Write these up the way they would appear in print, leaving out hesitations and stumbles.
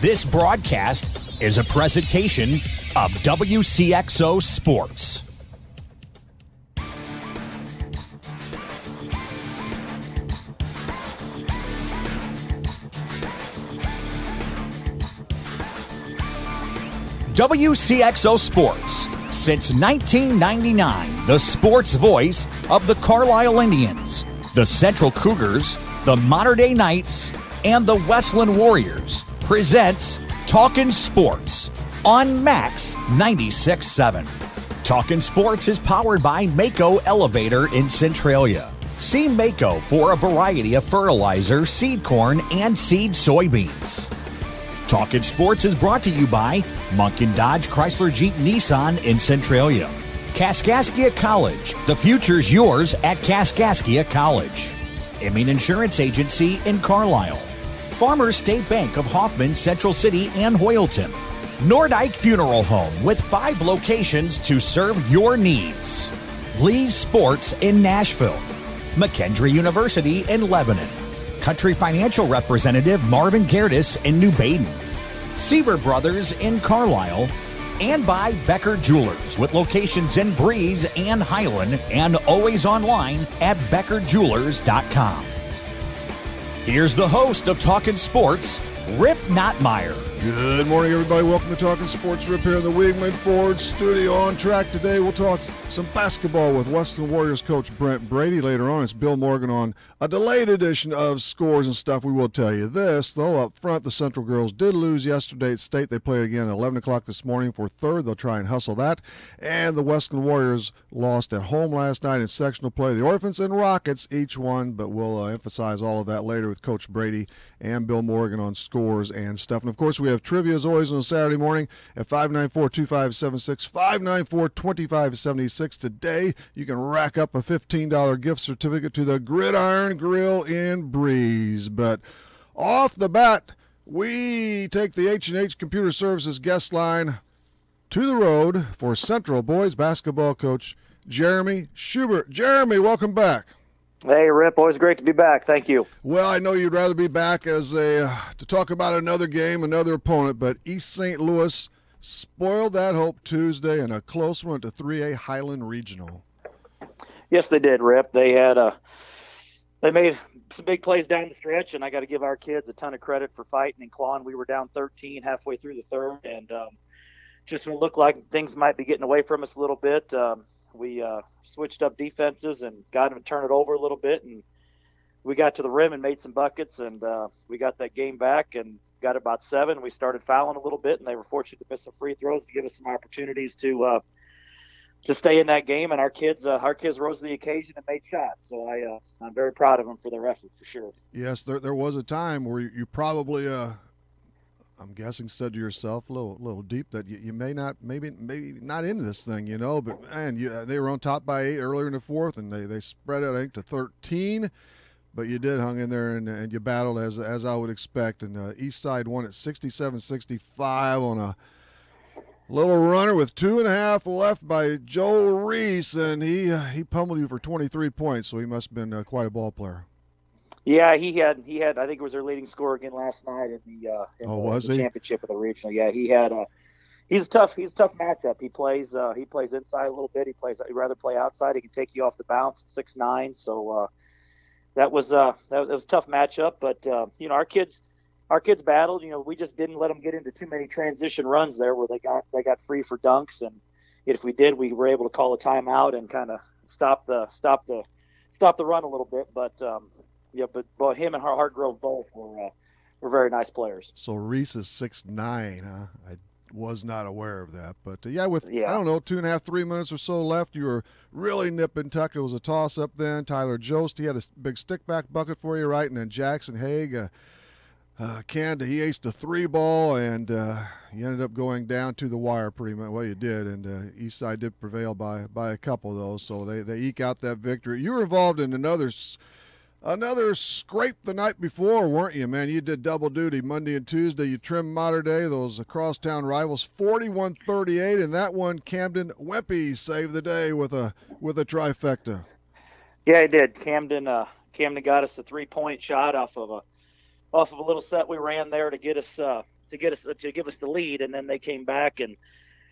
This broadcast is a presentation of Wcxo Sports. Wcxo Sports. Since 1999, the sports voice of the Carlisle Indians, the Central Cougars, the Mater Dei Knights, and the Westland Warriors presents Talkin' Sports on Max 96.7. Talkin' Sports is powered by Wcxo Elevator in Centralia. See Wcxo for a variety of fertilizer, seed corn, and seed soybeans. Talkin' Sports is brought to you by Munkin Dodge Chrysler Jeep Nissan in Centralia. Kaskaskia College. The future's yours at Kaskaskia College. Emin Insurance Agency in Carlisle. Farmers State Bank of Hoffman, Central City, and Hoyleton. Nordike Funeral Home with 5 locations to serve your needs. Lee's Sports in Nashville. McKendree University in Lebanon. Country Financial Representative Marvin Gerdes in New Baden. Seaver Brothers in Carlisle. And by Becker Jewelers with locations in Breeze and Highland and always online at beckerjewelers.com. Here's the host of Talkin' Sports, Rip Nottmeyer. Good morning, everybody. Welcome to Talkin' Sports. Rip here in the Wigman Ford studio. On track today, we'll talk some basketball with Westland Warriors coach Brent Brady. Later on, it's Bill Morgan on a delayed edition of Scores and Stuff. We will tell you this, though. Up front, the Central girls did lose yesterday at State. They played again at 11 o'clock this morning for third. They'll try and hustle that. And the Westland Warriors lost at home last night in sectional play. The Orphans and Rockets each won, but we'll emphasize all of that later with Coach Brady and Bill Morgan on Scores and Stuff. And, of course, we have trivia as always on a Saturday morning at 594-2576, 594-2576. Today, you can rack up a $15 gift certificate to the Gridiron Grill in Breeze. But off the bat, we take the H&H Computer Services guest line to the road for Central boys basketball coach Jeremy Schubert. Jeremy, welcome back. Hey, Rip. Always great to be back. Thank you. Well, I know you'd rather be back as to talk about another game, another opponent, but East St. Louis spoiled that hope Tuesday in a close one to 3A Highland Regional. Yes, they did, Rip. They made some big plays down the stretch, and I got to give our kids a ton of credit for fighting and clawing. We were down 13 halfway through the third, and just when it looked like things might be getting away from us a little bit, we switched up defenses and got them to turn it over a little bit, and we got to the rim and made some buckets, and we got that game back and got about 7. We started fouling a little bit, and they were fortunate to miss some free throws to give us some opportunities to stay in that game. And our kids rose to the occasion and made shots. So I'm very proud of them for their effort, for sure. Yes, there was a time where you probably I'm guessing said to yourself a little deep that you may not maybe not into this thing, but man, they were on top by 8 earlier in the fourth, and they spread it I think to 13. But you did hung in there and you battled as I would expect. And East Side won at 67-65 on a little runner with 2.5 left by Joel Reese, and he pummeled you for 23 points. So he must have been quite a ball player. Yeah, he had. I think it was their leading scorer again last night in the championship of the regional. Yeah, he had. He's a tough matchup. He plays inside a little bit. He'd rather play outside. He can take you off the bounce at 6'9". So that was a tough matchup. But our kids battled. We just didn't let them get into too many transition runs there where they got free for dunks. And if we did, we were able to call a timeout and kind of stop the run a little bit. But but him and Hartgrove both were very nice players. So Reese is 6'9", huh? I was not aware of that. But, I don't know, 2.5, 3 minutes or so left, you were really nip and tuck. It was a toss-up then. Tyler Jost, he had a big stick-back bucket for you, right? And then Jackson Haig, he aced a 3-ball, and you ended up going down to the wire pretty much. Well, you did, and Eastside did prevail by a couple of those. So they eke out that victory. You were involved in another scrape the night before, weren't you, man? You did double duty Monday and Tuesday. You trimmed Mater Dei, those crosstown rivals, 41-38, and that one Camden Wempe saved the day with a trifecta. Yeah, he did. Camden got us a 3-point shot off of a little set we ran there to get us give us the lead, and then they came back and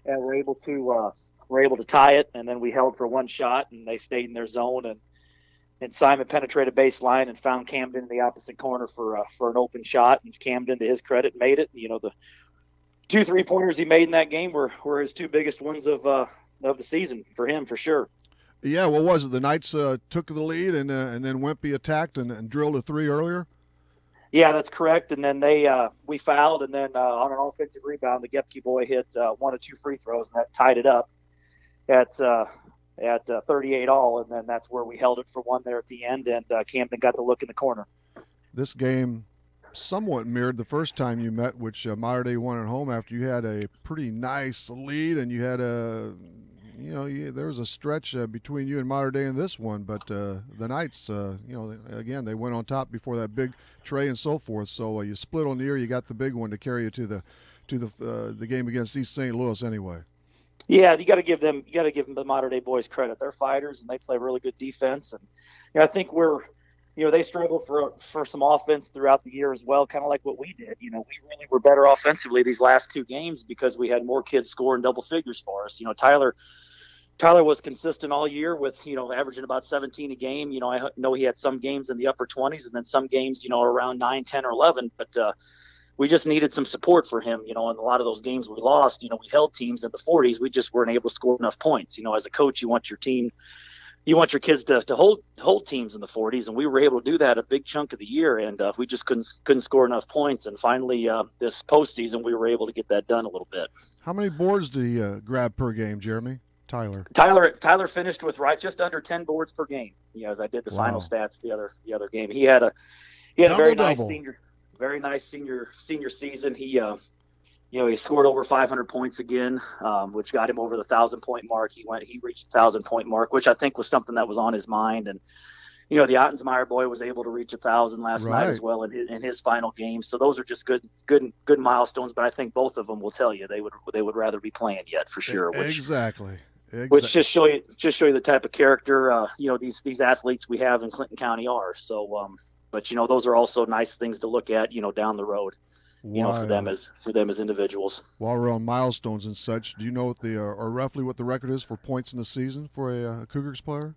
were able to tie it, and then we held for one shot, and they stayed in their zone, and Simon penetrated baseline and found Camden in the opposite corner for an open shot, and Camden, to his credit, made it. The 2 3-pointers he made in that game were his 2 biggest ones of the season for him, for sure. Yeah, what was it? The Knights took the lead, and then Wimpy attacked and drilled a 3 earlier? Yeah, that's correct. And then we fouled, and then on an offensive rebound, the Gepke boy hit 1 of 2 free throws, and that tied it up at 38 all. And then that's where we held it for one there at the end, and Camden got the look in the corner. This game somewhat mirrored the first time you met, which Mater Dei won at home after you had a pretty nice lead, and you had there was a stretch between you and Mater Dei in this one, but the Knights, again, they went on top before that big tray and so forth. So you split on the year, you got the big one to carry you to the game against East St. Louis anyway. Yeah, you got to give them the Mater Dei boys credit. They're fighters, and they play really good defense. And I think they struggled for some offense throughout the year as well, kind of like what we did. We really were better offensively these last 2 games because we had more kids scoring double figures for us. Tyler was consistent all year with, averaging about 17 a game. I know he had some games in the upper 20s and then some games, around 9, 10, or 11. But we just needed some support for him. In a lot of those games we lost, we held teams in the 40s. We just weren't able to score enough points. As a coach, you want your kids to hold teams in the 40s, and we were able to do that a big chunk of the year, and we just couldn't score enough points. And finally, this postseason, we were able to get that done a little bit. How many boards do you grab per game, Jeremy? Tyler finished with just under 10 boards per game. As I did the final stats the other game, he had a very nice senior season. He scored over 500 points again, which got him over the 1,000-point mark. He reached the 1,000-point mark, which I think was something that was on his mind. And the Ottensmeyer boy was able to reach 1,000 last night as well in his final game. So those are just good milestones. But I think both of them will tell you they would rather be playing yet for sure. Exactly. Which just show you the type of character these athletes we have in Clinton County are. So, but those are also nice things to look at down the road. For them as individuals. While we're on milestones and such, do you know what or roughly what the record is for points in the season for a Cougars player?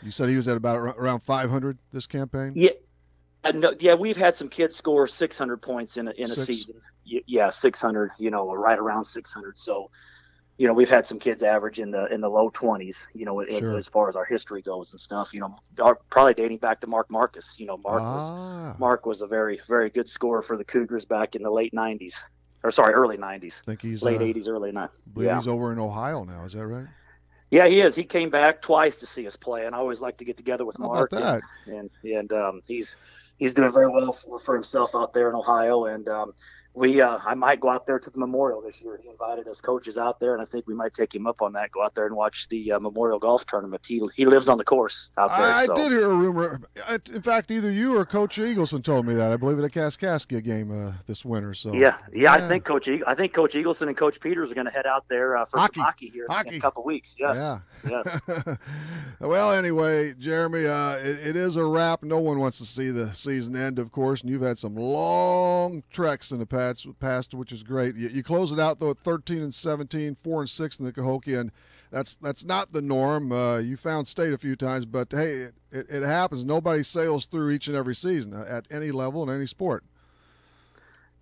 You said he was at about around 500 this campaign. Yeah, we've had some kids score 600 points in a season. Yeah, 600. Right around 600. So, we've had some kids average in the low 20s. Sure. As far as our history goes and stuff. Probably dating back to Mark Marcus. Mark was a very, very good scorer for the Cougars back in the late 90s. Early 90s. I think he's late 80s, early 90s. I believe he's over in Ohio now. Is that right? Yeah, he is. He came back twice to see us play, and I always like to get together with Mark. How about that? And he's doing very well for himself out there in Ohio, and I might go out there to the Memorial this year. He invited us coaches out there, and I think we might take him up on that. Go out there and watch the Memorial Golf Tournament. He lives on the course out there. I did hear a rumor. In fact, either you or Coach Eagleson told me that. I believe at a Kaskaskia game this winter. So yeah. I think Coach Eagleson and Coach Peters are going to head out there for some hockey here in a couple of weeks. Yes. Yeah. Yes. Well, anyway, Jeremy, it is a wrap. No one wants to see the season end, of course, and you've had some long treks in the past, which is great. You close it out though at 13-17, 4-6 in the Cahokia, and that's not the norm. You found state a few times, but hey, it happens. Nobody sails through each and every season at any level in any sport.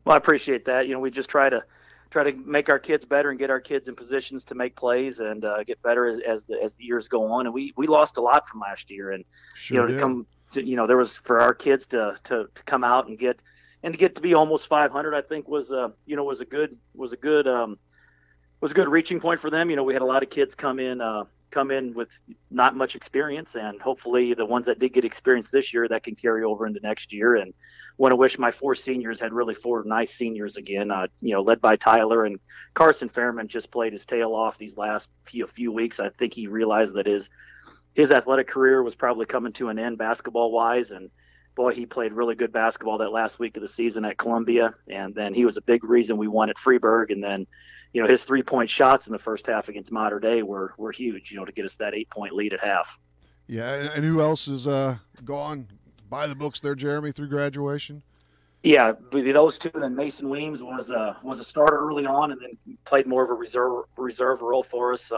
Well, I appreciate that. We just try to make our kids better and get our kids in positions to make plays and get better as the years go on. And we lost a lot from last year, and there was for our kids to come out and get to be almost 500, I think was a good reaching point for them. We had a lot of kids come in with not much experience, and hopefully the ones that did get experience this year that can carry over into next year. And want to wish my 4 seniors had really 4 nice seniors again, led by Tyler, and Carson Fairman just played his tail off these last few weeks. I think he realized that his athletic career was probably coming to an end basketball wise, and boy, he played really good basketball that last week of the season at Columbia, and then he was a big reason we won at Freeburg. And then, his 3-point shots in the first half against Mater Dei were huge, to get us that 8-point lead at half. Yeah, and who else is gone by the books there, Jeremy, through graduation? Yeah, those two, and then Mason Weems was a starter early on, and then played more of a reserve role for us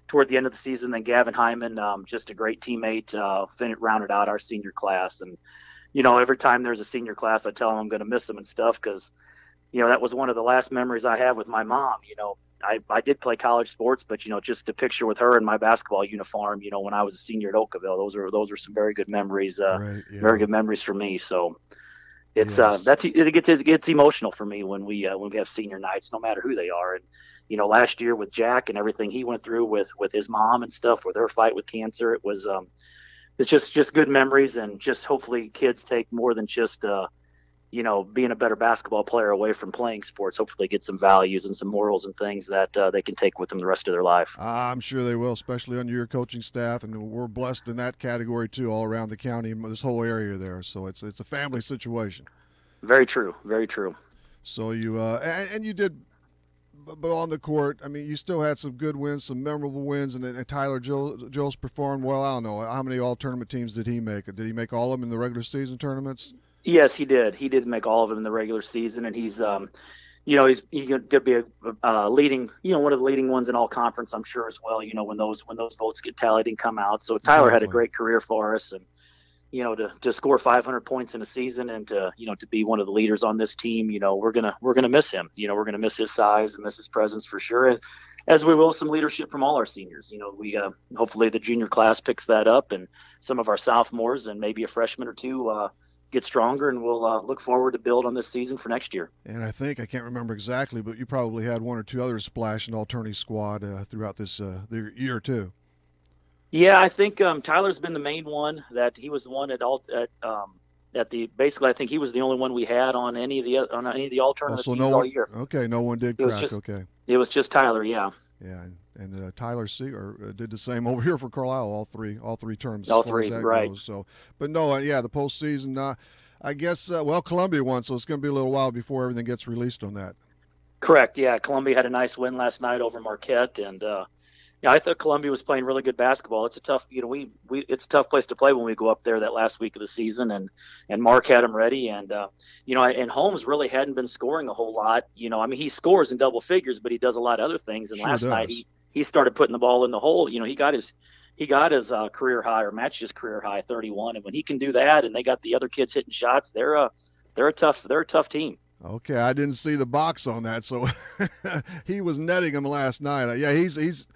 toward the end of the season. Then Gavin Hyman, just a great teammate, rounded out our senior class. And every time there's a senior class, I tell them I'm going to miss them and stuff because that was one of the last memories I have with my mom. I did play college sports, but just a picture with her in my basketball uniform, when I was a senior at Oakville, those are some very good memories, Right, yeah. very good memories for me. So it's Yes. it gets emotional for me when we have senior nights, no matter who they are. And last year with Jack and everything he went through with his mom and stuff, with her fight with cancer, it was it's just good memories, and just hopefully kids take more than just being a better basketball player away from playing sports. Hopefully they get some values and some morals and things that they can take with them the rest of their life. I'm sure they will, especially under your coaching staff, and we're blessed in that category too, all around the county, this whole area there. So it's a family situation. Very true. Very true. So you and you did, but on the court, I mean, you still had some good wins, some memorable wins, and Tyler Jones performed well. I don't know how many all tournament teams did he make? Did he make all of them in the regular season tournaments? Yes, he did. He did make all of them in the regular season, and he's he's going to be a leading, one of the leading ones in all conference, I'm sure as well. When those votes get tallied and come out. So Tyler had a great career for us, and to score 500 points in a season, and to be one of the leaders on this team, we're gonna miss him. We're gonna miss his size and miss his presence for sure, as we will some leadership from all our seniors. We hopefully the junior class picks that up, and some of our sophomores and maybe a freshman or two get stronger, and we'll look forward to build on this season for next year. And I can't remember exactly, but you probably had one or two others splash in all-tourney squad throughout this the year too. Yeah, I think Tyler's been the main one. That he was the one basically I think he was the only one we had on any of the all tournament teams all year. Okay, no one did crack. Okay, it was just Tyler. Yeah. Yeah, and Tyler Seeger did the same over here for Carlisle. All three tournaments. All three, right? Goes. So, but no, the postseason. I guess Columbia won, so it's going to be a little while before everything gets released on that. Correct. Yeah, Columbia had a nice win last night over Marquette, and I thought Columbia was playing really good basketball. It's a tough, it's a tough place to play when we go up there that last week of the season, and Mark had them ready, and and Holmes really hadn't been scoring a whole lot. He scores in double figures, but he does a lot of other things. And last night he started putting the ball in the hole. He got his career high, or matched his career high, 31. And when he can do that, and they got the other kids hitting shots, they're a tough team. Okay, I didn't see the box on that, so he was netting him last night. Yeah, he's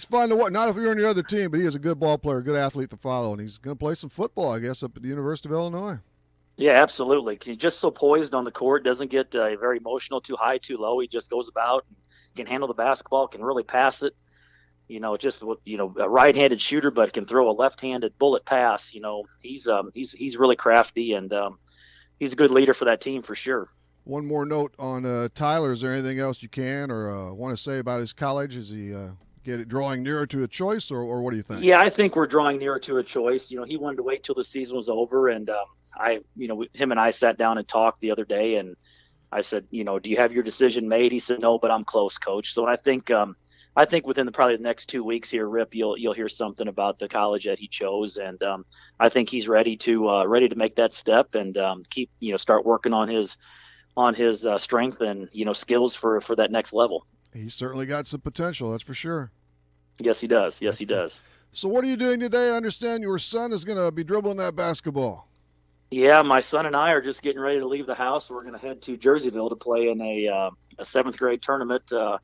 fun to watch. Not if you're on the other team, but he is a good ball player, good athlete to follow, and he's going to play some football, I guess, up at the University of Illinois. Yeah, absolutely. He's just so poised on the court, doesn't get very emotional, too high, too low. He just goes about and can handle the basketball, can really pass it. A right-handed shooter, but can throw a left-handed bullet pass. He's really crafty, and he's a good leader for that team for sure. One more note on Tyler. Is there anything else you can or want to say about his college? Is he drawing nearer to a choice, or what do you think? Yeah, I think we're drawing nearer to a choice. He wanted to wait till the season was over, and him and I sat down and talked the other day, and I said, do you have your decision made? He said, no, but I'm close, coach. So I think within probably the next 2 weeks here, Rip, you'll hear something about the college that he chose, and I think he's ready to make that step and start working on his strength and skills for that next level. He's certainly got some potential, that's for sure. Yes, he does. Yes, he does. So what are you doing today? I understand your son is going to be dribbling that basketball. Yeah, my son and I are just getting ready to leave the house. We're going to head to Jerseyville to play in a 7th grade tournament, a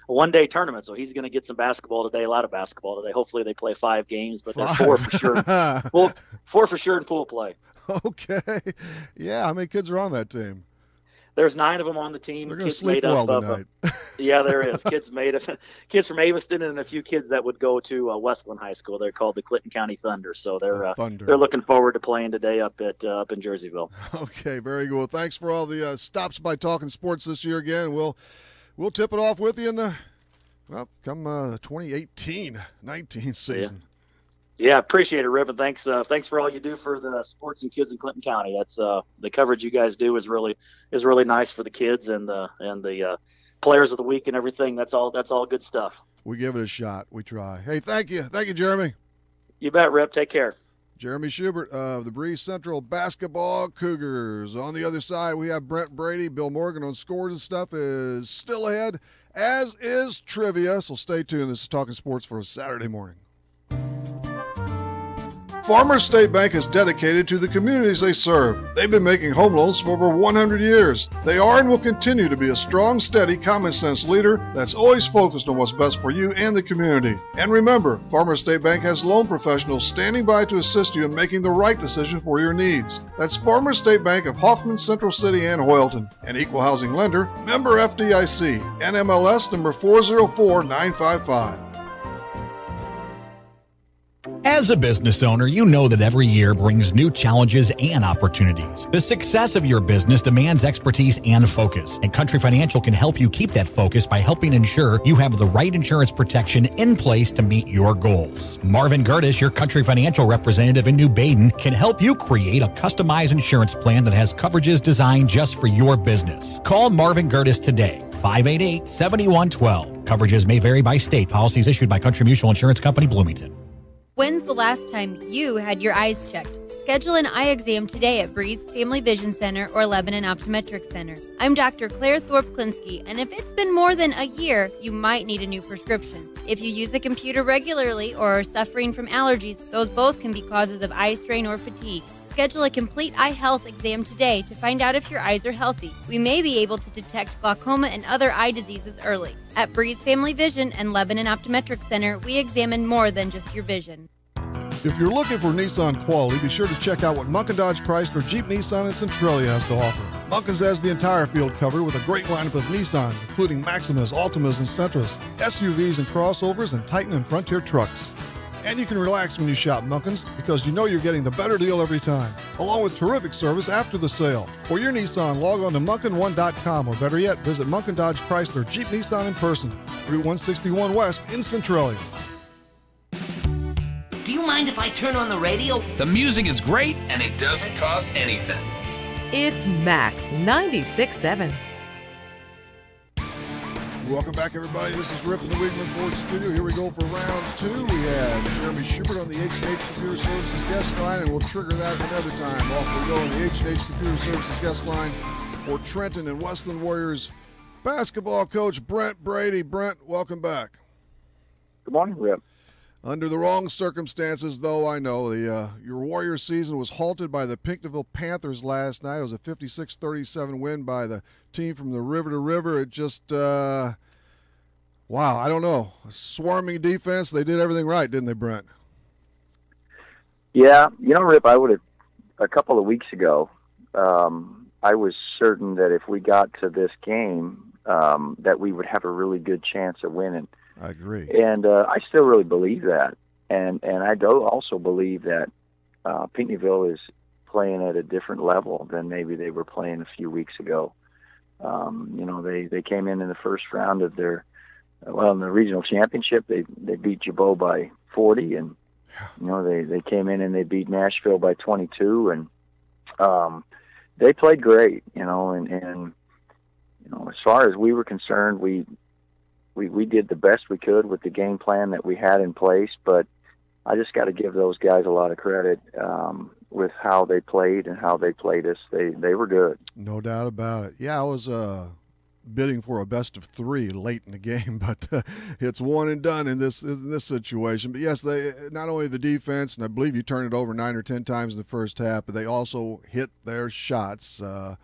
one-day tournament. So he's going to get some basketball today, a lot of basketball today. Hopefully they play 5 games, but there's 4 for sure. 4 for sure in pool play. Okay. Yeah, how many kids are on that team? There's 9 of them on the team. They're going to sleep well tonight. Yeah, there is. Kids from Aviston, and a few kids that would go to Westland High School. They're called the Clinton County Thunder. So they're looking forward to playing today up in Jerseyville. Okay, very good. Well, thanks for all the stops by Talking Sports this year again. We'll tip it off with you in the come 2018-19 season. Yeah, appreciate it, Rip, and thanks for all you do for the sports and kids in Clinton County. That's the coverage you guys do is really nice for the kids and the players of the week and everything. That's all good stuff. We give it a shot. We try. Hey, thank you, Jeremy. You bet, Rip. Take care. Jeremy Schubert of the Breeze Central Basketball Cougars. On the other side, we have Brent Brady. Bill Morgan on scores and stuff is still ahead, as is trivia. So stay tuned. This is Talking Sports for a Saturday morning. Farmers State Bank is dedicated to the communities they serve. They've been making home loans for over 100 years. They are and will continue to be a strong, steady, common-sense leader that's always focused on what's best for you and the community. And remember, Farmers State Bank has loan professionals standing by to assist you in making the right decision for your needs. That's Farmers State Bank of Hoffman, Central City, and Hoyleton. An equal housing lender, member FDIC, NMLS number 404955. As a business owner, you know that every year brings new challenges and opportunities. The success of your business demands expertise and focus, and Country Financial can help you keep that focus by helping ensure you have the right insurance protection in place to meet your goals. Marvin Gertis, your Country Financial representative in New Baden, can help you create a customized insurance plan that has coverages designed just for your business. Call Marvin Gertis today, 588-7112. Coverages may vary by state. Policies issued by Country Mutual Insurance Company, Bloomington. When's the last time you had your eyes checked? Schedule an eye exam today at Breeze Family Vision Center or Lebanon Optometric Center. I'm Dr. Claire Thorpe-Klinsky, and if it's been more than a year, you might need a new prescription. If you use a computer regularly or are suffering from allergies, those both can be causes of eye strain or fatigue. Schedule a complete eye health exam today to find out if your eyes are healthy. We may be able to detect glaucoma and other eye diseases early. At Breeze Family Vision and Lebanon Optometric Center, we examine more than just your vision. If you're looking for Nissan quality, be sure to check out what Munkin Dodge Chrysler Jeep Nissan and Centralia has to offer. Munkin's has the entire field covered with a great lineup of Nissans, including Maximas, Altimas, and Sentras, SUVs and crossovers, and Titan and Frontier trucks. And you can relax when you shop Munkin's because you know you're getting the better deal every time, along with terrific service after the sale. For your Nissan, log on to Munkin1.com, or better yet, visit Munkin Dodge Chrysler Jeep Nissan in person, Route 161 West in Centralia. Do you mind if I turn on the radio? The music is great, and it doesn't cost anything. It's Max 96.7. Welcome back, everybody. This is Rip in the Wigman Ford Studio. Here we go for round two. We have Jeremy Schubert on the H&H Computer Services guest line, and we'll trigger that another time. Off we go on the H&H Computer Services guest line for Trenton and Westland Warriors basketball coach Brent Brady. Brent, welcome back. Good morning, Rip. Under the wrong circumstances, though, I know, your Warriors season was halted by the Pinckneyville Panthers last night. It was a 56-37 win by the team from the river to river. It just, wow, I don't know. Swarming defense. They did everything right, didn't they, Brent? Yeah, Rip, a couple of weeks ago, I was certain that if we got to this game, that we would have a really good chance of winning. I agree. And I still really believe that. And I do also believe that Pinckneyville is playing at a different level than maybe they were playing a few weeks ago. They came in the first round of in the regional championship, they beat Jabot by 40, and they came in and they beat Nashville by 22, and they played great, and as far as we were concerned, we did the best we could with the game plan that we had in place, but I just got to give those guys a lot of credit with how they played and how they played us. They were good. No doubt about it. Yeah, I was bidding for a best of three late in the game, but it's one and done in this situation. But yes, they not only the defense, and I believe you turned it over 9 or 10 times in the first half, but they also hit their shots. A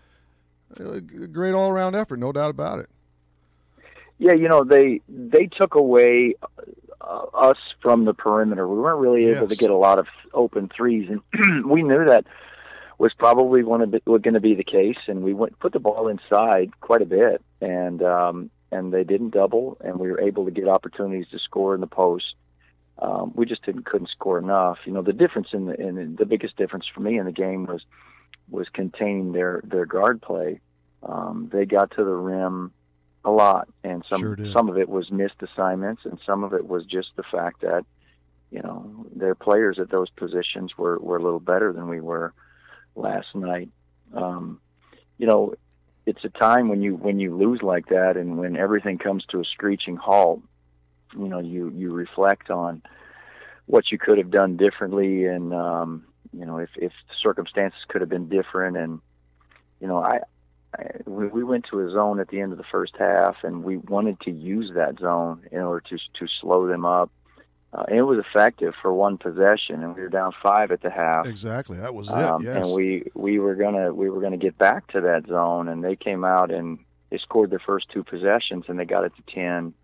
great all-around effort, no doubt about it. Yeah, they took away us from the perimeter. We weren't really able to get a lot of open threes, and we knew that was probably going to be the case. And we put the ball inside quite a bit, and they didn't double, and we were able to get opportunities to score in the post. We just couldn't score enough. The difference in the biggest difference for me in the game was containing their guard play. They got to the rim a lot, and some of it was missed assignments, and some of it was just the fact that their players at those positions were a little better than we were last night. It's a time when you lose like that, and when everything comes to a screeching halt, you reflect on what you could have done differently, and if circumstances could have been different. And we went to a zone at the end of the first half, and we wanted to use that zone in order to slow them up. And it was effective for one possession, and we were down 5 at the half. Exactly, that was it. Yes. And we were gonna get back to that zone, and they came out and they scored their first 2 possessions, and they got it to 10.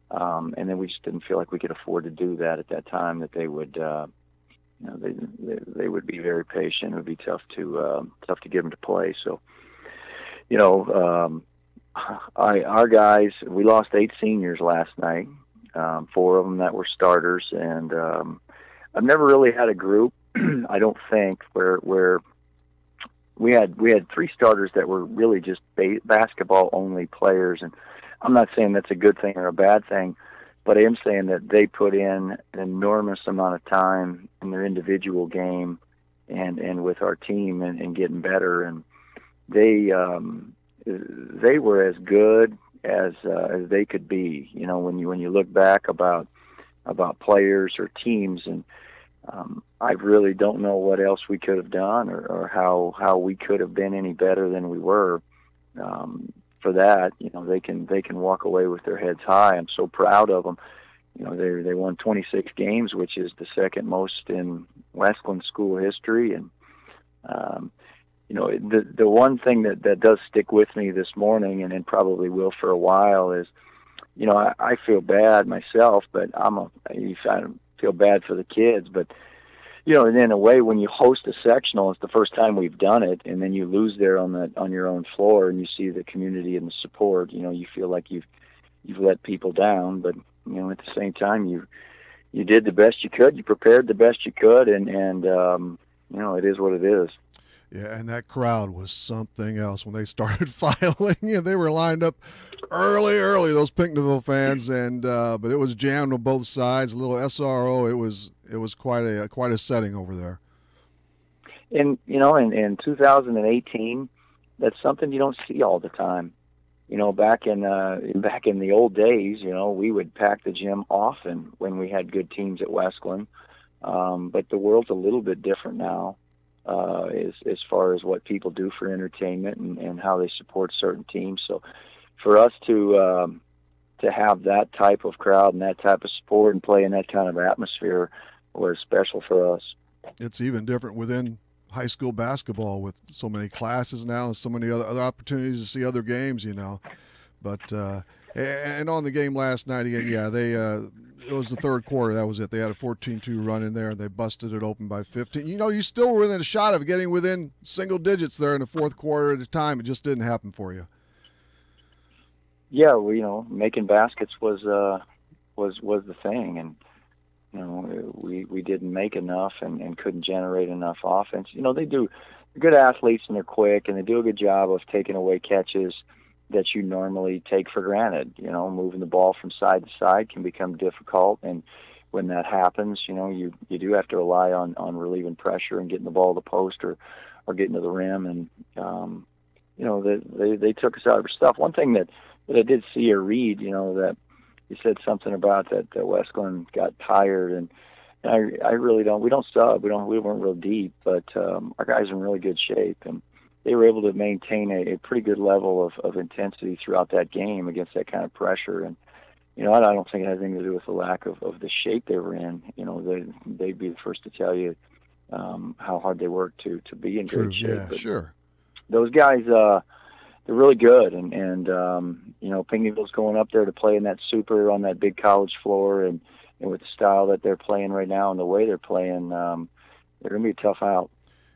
And then we just didn't feel like we could afford to do that at that time. That they would, they would be very patient. It would be tough to get them to play. So, our guys, we lost 8 seniors last night. 4 of them that were starters, and I've never really had a group, I don't think, where we had 3 starters that were really just basketball only players. And I'm not saying that's a good thing or a bad thing, but I am saying that they put in an enormous amount of time in their individual game and with our team and getting better. And they were as good as they could be. When you look back about players or teams, and I really don't know what else we could have done or how we could have been any better than we were. For that, they can walk away with their heads high. I'm so proud of them. They won 26 games, which is the second most in Westland school history. And the one thing that does stick with me this morning, and probably will for a while, is, I feel bad myself, but I feel bad for the kids. But, and in a way, when you host a sectional, it's the first time we've done it, and then you lose there on your own floor, and you see the community and the support. You feel like you've let people down, but at the same time, you did the best you could, you prepared the best you could, and it is what it is. Yeah, and that crowd was something else when they started filing. They were lined up early, those Pinckneyville fans, and but it was jammed on both sides. A little SRO. It was quite a setting over there. And in 2018, that's something you don't see all the time. Back in the old days, we would pack the gym often when we had good teams at Westland. But the world's a little bit different now. As far as what people do for entertainment and how they support certain teams. So for us to have that type of crowd and that type of support and play in that kind of atmosphere was special for us. It's even different within high school basketball with so many classes now and so many other opportunities to see other games, But and on the game last night again, it was the third quarter. That was it. They had a 14-2 run in there, and they busted it open by 15. You still were within a shot of getting within single digits there in the fourth quarter at a time. It just didn't happen for you. Yeah, making baskets was the thing, and we didn't make enough and couldn't generate enough offense. They're good athletes and they're quick, and they do a good job of taking away catches that you normally take for granted. Moving the ball from side to side can become difficult, and when that happens, you do have to rely on relieving pressure and getting the ball to the post or getting to the rim, and they took us out of our stuff. One thing that I did see or read, that you said something about that Westland got tired, and I really don't. We don't sub. We weren't real deep, but our guys are in really good shape, and they were able to maintain a pretty good level of intensity throughout that game against that kind of pressure. And, I don't think it has anything to do with the lack of the shape they were in. They'd be the first to tell you how hard they worked to be in True, good shape. Yeah, but sure. Those guys, they're really good. And Pinckneyville's going up there to play in that super on that big college floor. And with the style that they're playing right now and the way they're playing, they're going to be a tough out.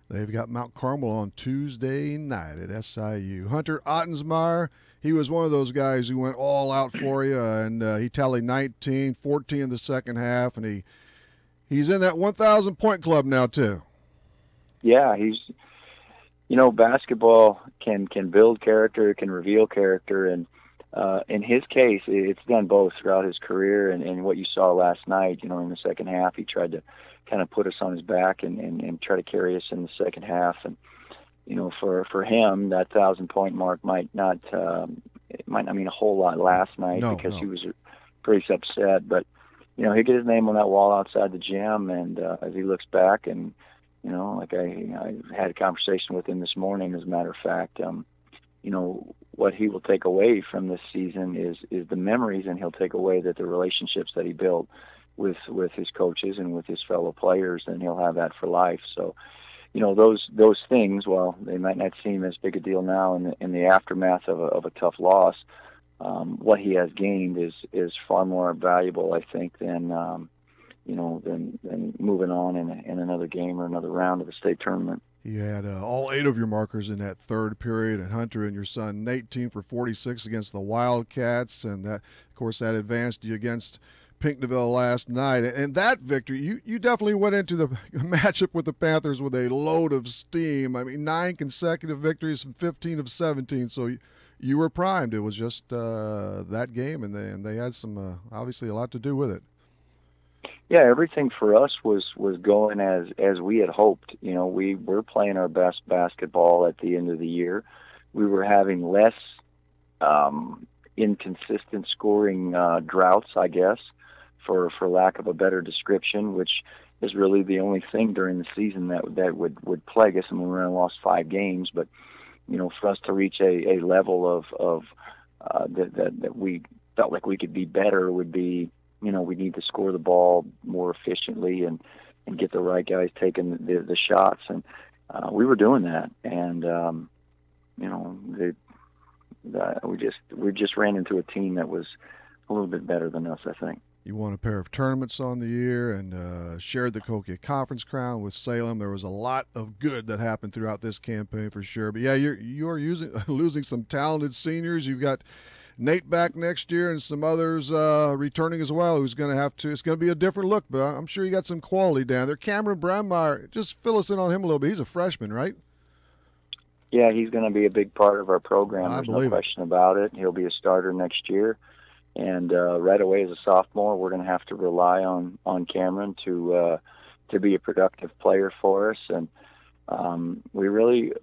They've got Mount Carmel on Tuesday night at SIU. Hunter Ottensmeyer, he was one of those guys who went all out for you, and he tallied 19, 14 in the second half, and he's in that 1,000-point club now too. Yeah, he's basketball can build character, it can reveal character, and in his case, it's done both throughout his career. And what you saw last night, in the second half, he tried to kind of put us on his back and try to carry us in the second half. And for him, that 1,000-point mark might not mean a whole lot last night because he was pretty upset. But he'll get his name on that wall outside the gym, and as he looks back, and like I had a conversation with him this morning, as a matter of fact, what he will take away from this season is the memories, and he'll take away the relationships that he built with his coaches and with his fellow players, and he'll have that for life. So, those things, while they might not seem as big a deal now in the aftermath of a tough loss, what he has gained is far more valuable, I think, than moving on in another game or another round of the state tournament. He had all 8 of your markers in that third period, and Hunter and your son Nate teamed for 46 against the Wildcats, and that, of course, that advanced you against Pinckneyville last night. And that victory, you definitely went into the matchup with the Panthers with a load of steam. I mean, 9 consecutive victories from 15 of 17, so you were primed. It was just that game, and they had some obviously a lot to do with it. Yeah, everything for us was going as we had hoped. We were playing our best basketball at the end of the year. We were having less inconsistent scoring droughts, I guess, for lack of a better description, which is really the only thing during the season that would plague us. I mean, we only lost 5 games, but for us to reach a level of that we felt like we could be better would be, we need to score the ball more efficiently and get the right guys taking the shots, and we were doing that, and we just ran into a team that was a little bit better than us, I think. You won a pair of tournaments on the year and shared the Kokia Conference crown with Salem. There was a lot of good that happened throughout this campaign for sure. But yeah, you're losing some talented seniors. You've got Nate back next year and some others returning as well. It's going to be a different look, but I'm sure you got some quality down there. Cameron Brandmeier, just fill us in on him a little bit. He's a freshman, right? Yeah, he's going to be a big part of our program. There's no question about it. He'll be a starter next year. And right away as a sophomore, we're going to have to rely on Cameron to be a productive player for us. And we really,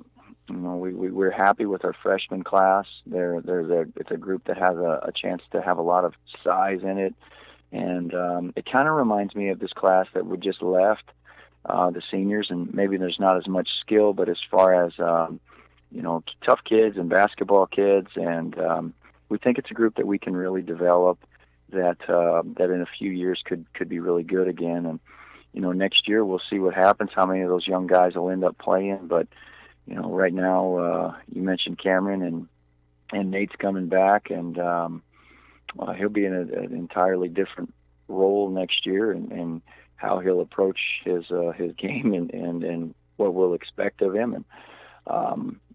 we're happy with our freshman class. It's a group that has a chance to have a lot of size in it. And it kind of reminds me of this class that we just left, the seniors, and maybe there's not as much skill, but as far as, tough kids and basketball kids, and we think it's a group that we can really develop that in a few years could be really good again. And, next year we'll see what happens, how many of those young guys will end up playing. But, right now you mentioned Cameron and Nate's coming back, and he'll be in an entirely different role next year, and how he'll approach his game and what we'll expect of him. And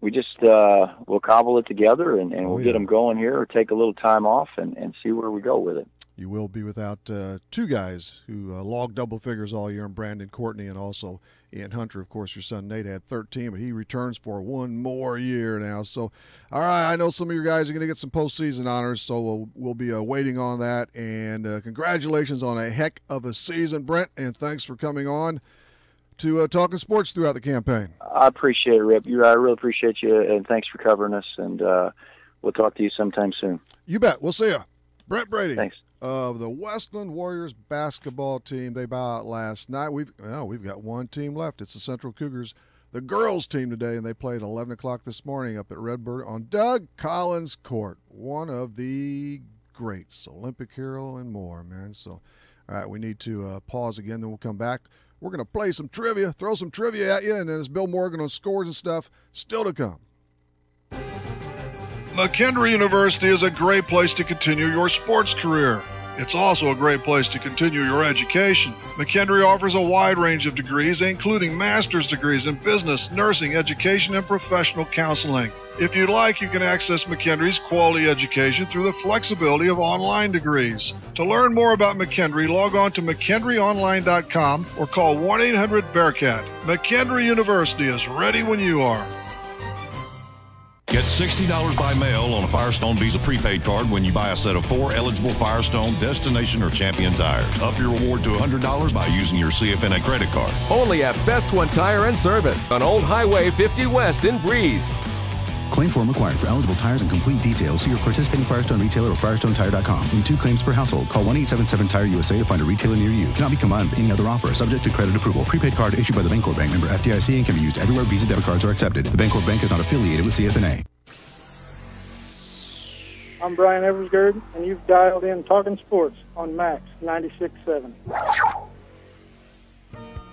we just we'll cobble it together and we'll get them going here, or take a little time off and see where we go with it. You will be without 2 guys who logged double figures all year, in Brandon Courtney and also Ian Hunter. Of course, your son Nate had 13, but he returns for 1 more year now. So, all right, I know some of your guys are going to get some postseason honors, so we'll be waiting on that. And congratulations on a heck of a season, Brent, and thanks for coming on to Talkin' Sports throughout the campaign. I appreciate it, Rip. I really appreciate you, and thanks for covering us, and we'll talk to you sometime soon. You bet. We'll see you. Brent Brady. Thanks. Of the Westland Warriors basketball team. They bow out last night. We've got one team left. It's the Central Cougars, the girls team today, and they played at 11 o'clock this morning up at Redbird on Doug Collins Court. One of the greats, Olympic hero and more, man. So, all right, we need to pause again, then we'll come back. We're going to play some trivia, throw some trivia at you, and then it's Bill Morgan on scores and stuff still to come. McKendree University is a great place to continue your sports career. It's also a great place to continue your education. McKendree offers a wide range of degrees, including master's degrees in business, nursing, education, and professional counseling. If you'd like, you can access McKendree's quality education through the flexibility of online degrees. To learn more about McKendree, log on to McKendreeOnline.com or call 1-800-BEARCAT. McKendree University is ready when you are. Get $60 by mail on a Firestone Visa prepaid card when you buy a set of 4 eligible Firestone, Destination, or Champion tires. Up your reward to $100 by using your CFNA credit card. Only at Best One Tire and Service on Old Highway 50 West in Breeze. Claim form required for eligible tires and complete details. See your participating Firestone retailer or FirestoneTire.com. In 2 claims per household. Call 1-877-TIRE-USA to find a retailer near you. Cannot be combined with any other offer. Subject to credit approval. Prepaid card issued by the Bancorp Bank, member FDIC, and can be used everywhere Visa debit cards are accepted. The Bancorp Bank is not affiliated with CFNA. I'm Brian Eversgerd, and you've dialed in Talkin' Sports on Max 96.7.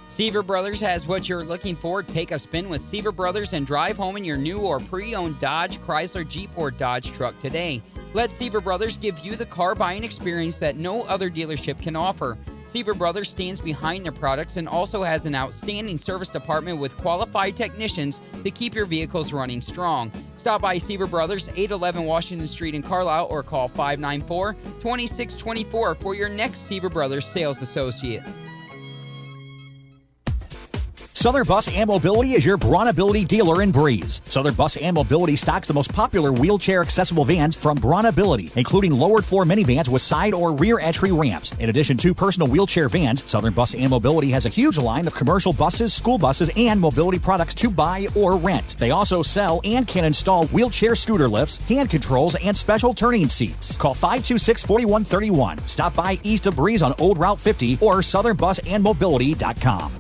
Seaver Brothers has what you're looking for. Take a spin with Seaver Brothers and drive home in your new or pre-owned Dodge, Chrysler, Jeep, or Dodge truck today. Let Seaver Brothers give you the car buying experience that no other dealership can offer. Seaver Brothers stands behind their products and also has an outstanding service department with qualified technicians to keep your vehicles running strong. Stop by Seaver Brothers, 811 Washington Street in Carlisle, or call 594-2624 for your next Seaver Brothers sales associate. Southern Bus and Mobility is your Bronability dealer in Breeze. Southern Bus and Mobility stocks the most popular wheelchair-accessible vans from Bronability, including lowered-floor minivans with side or rear entry ramps. In addition to personal wheelchair vans, Southern Bus and Mobility has a huge line of commercial buses, school buses, and mobility products to buy or rent. They also sell and can install wheelchair scooter lifts, hand controls, and special turning seats. Call 526-4131. Stop by east of Breeze on Old Route 50 or southernbusandmobility.com.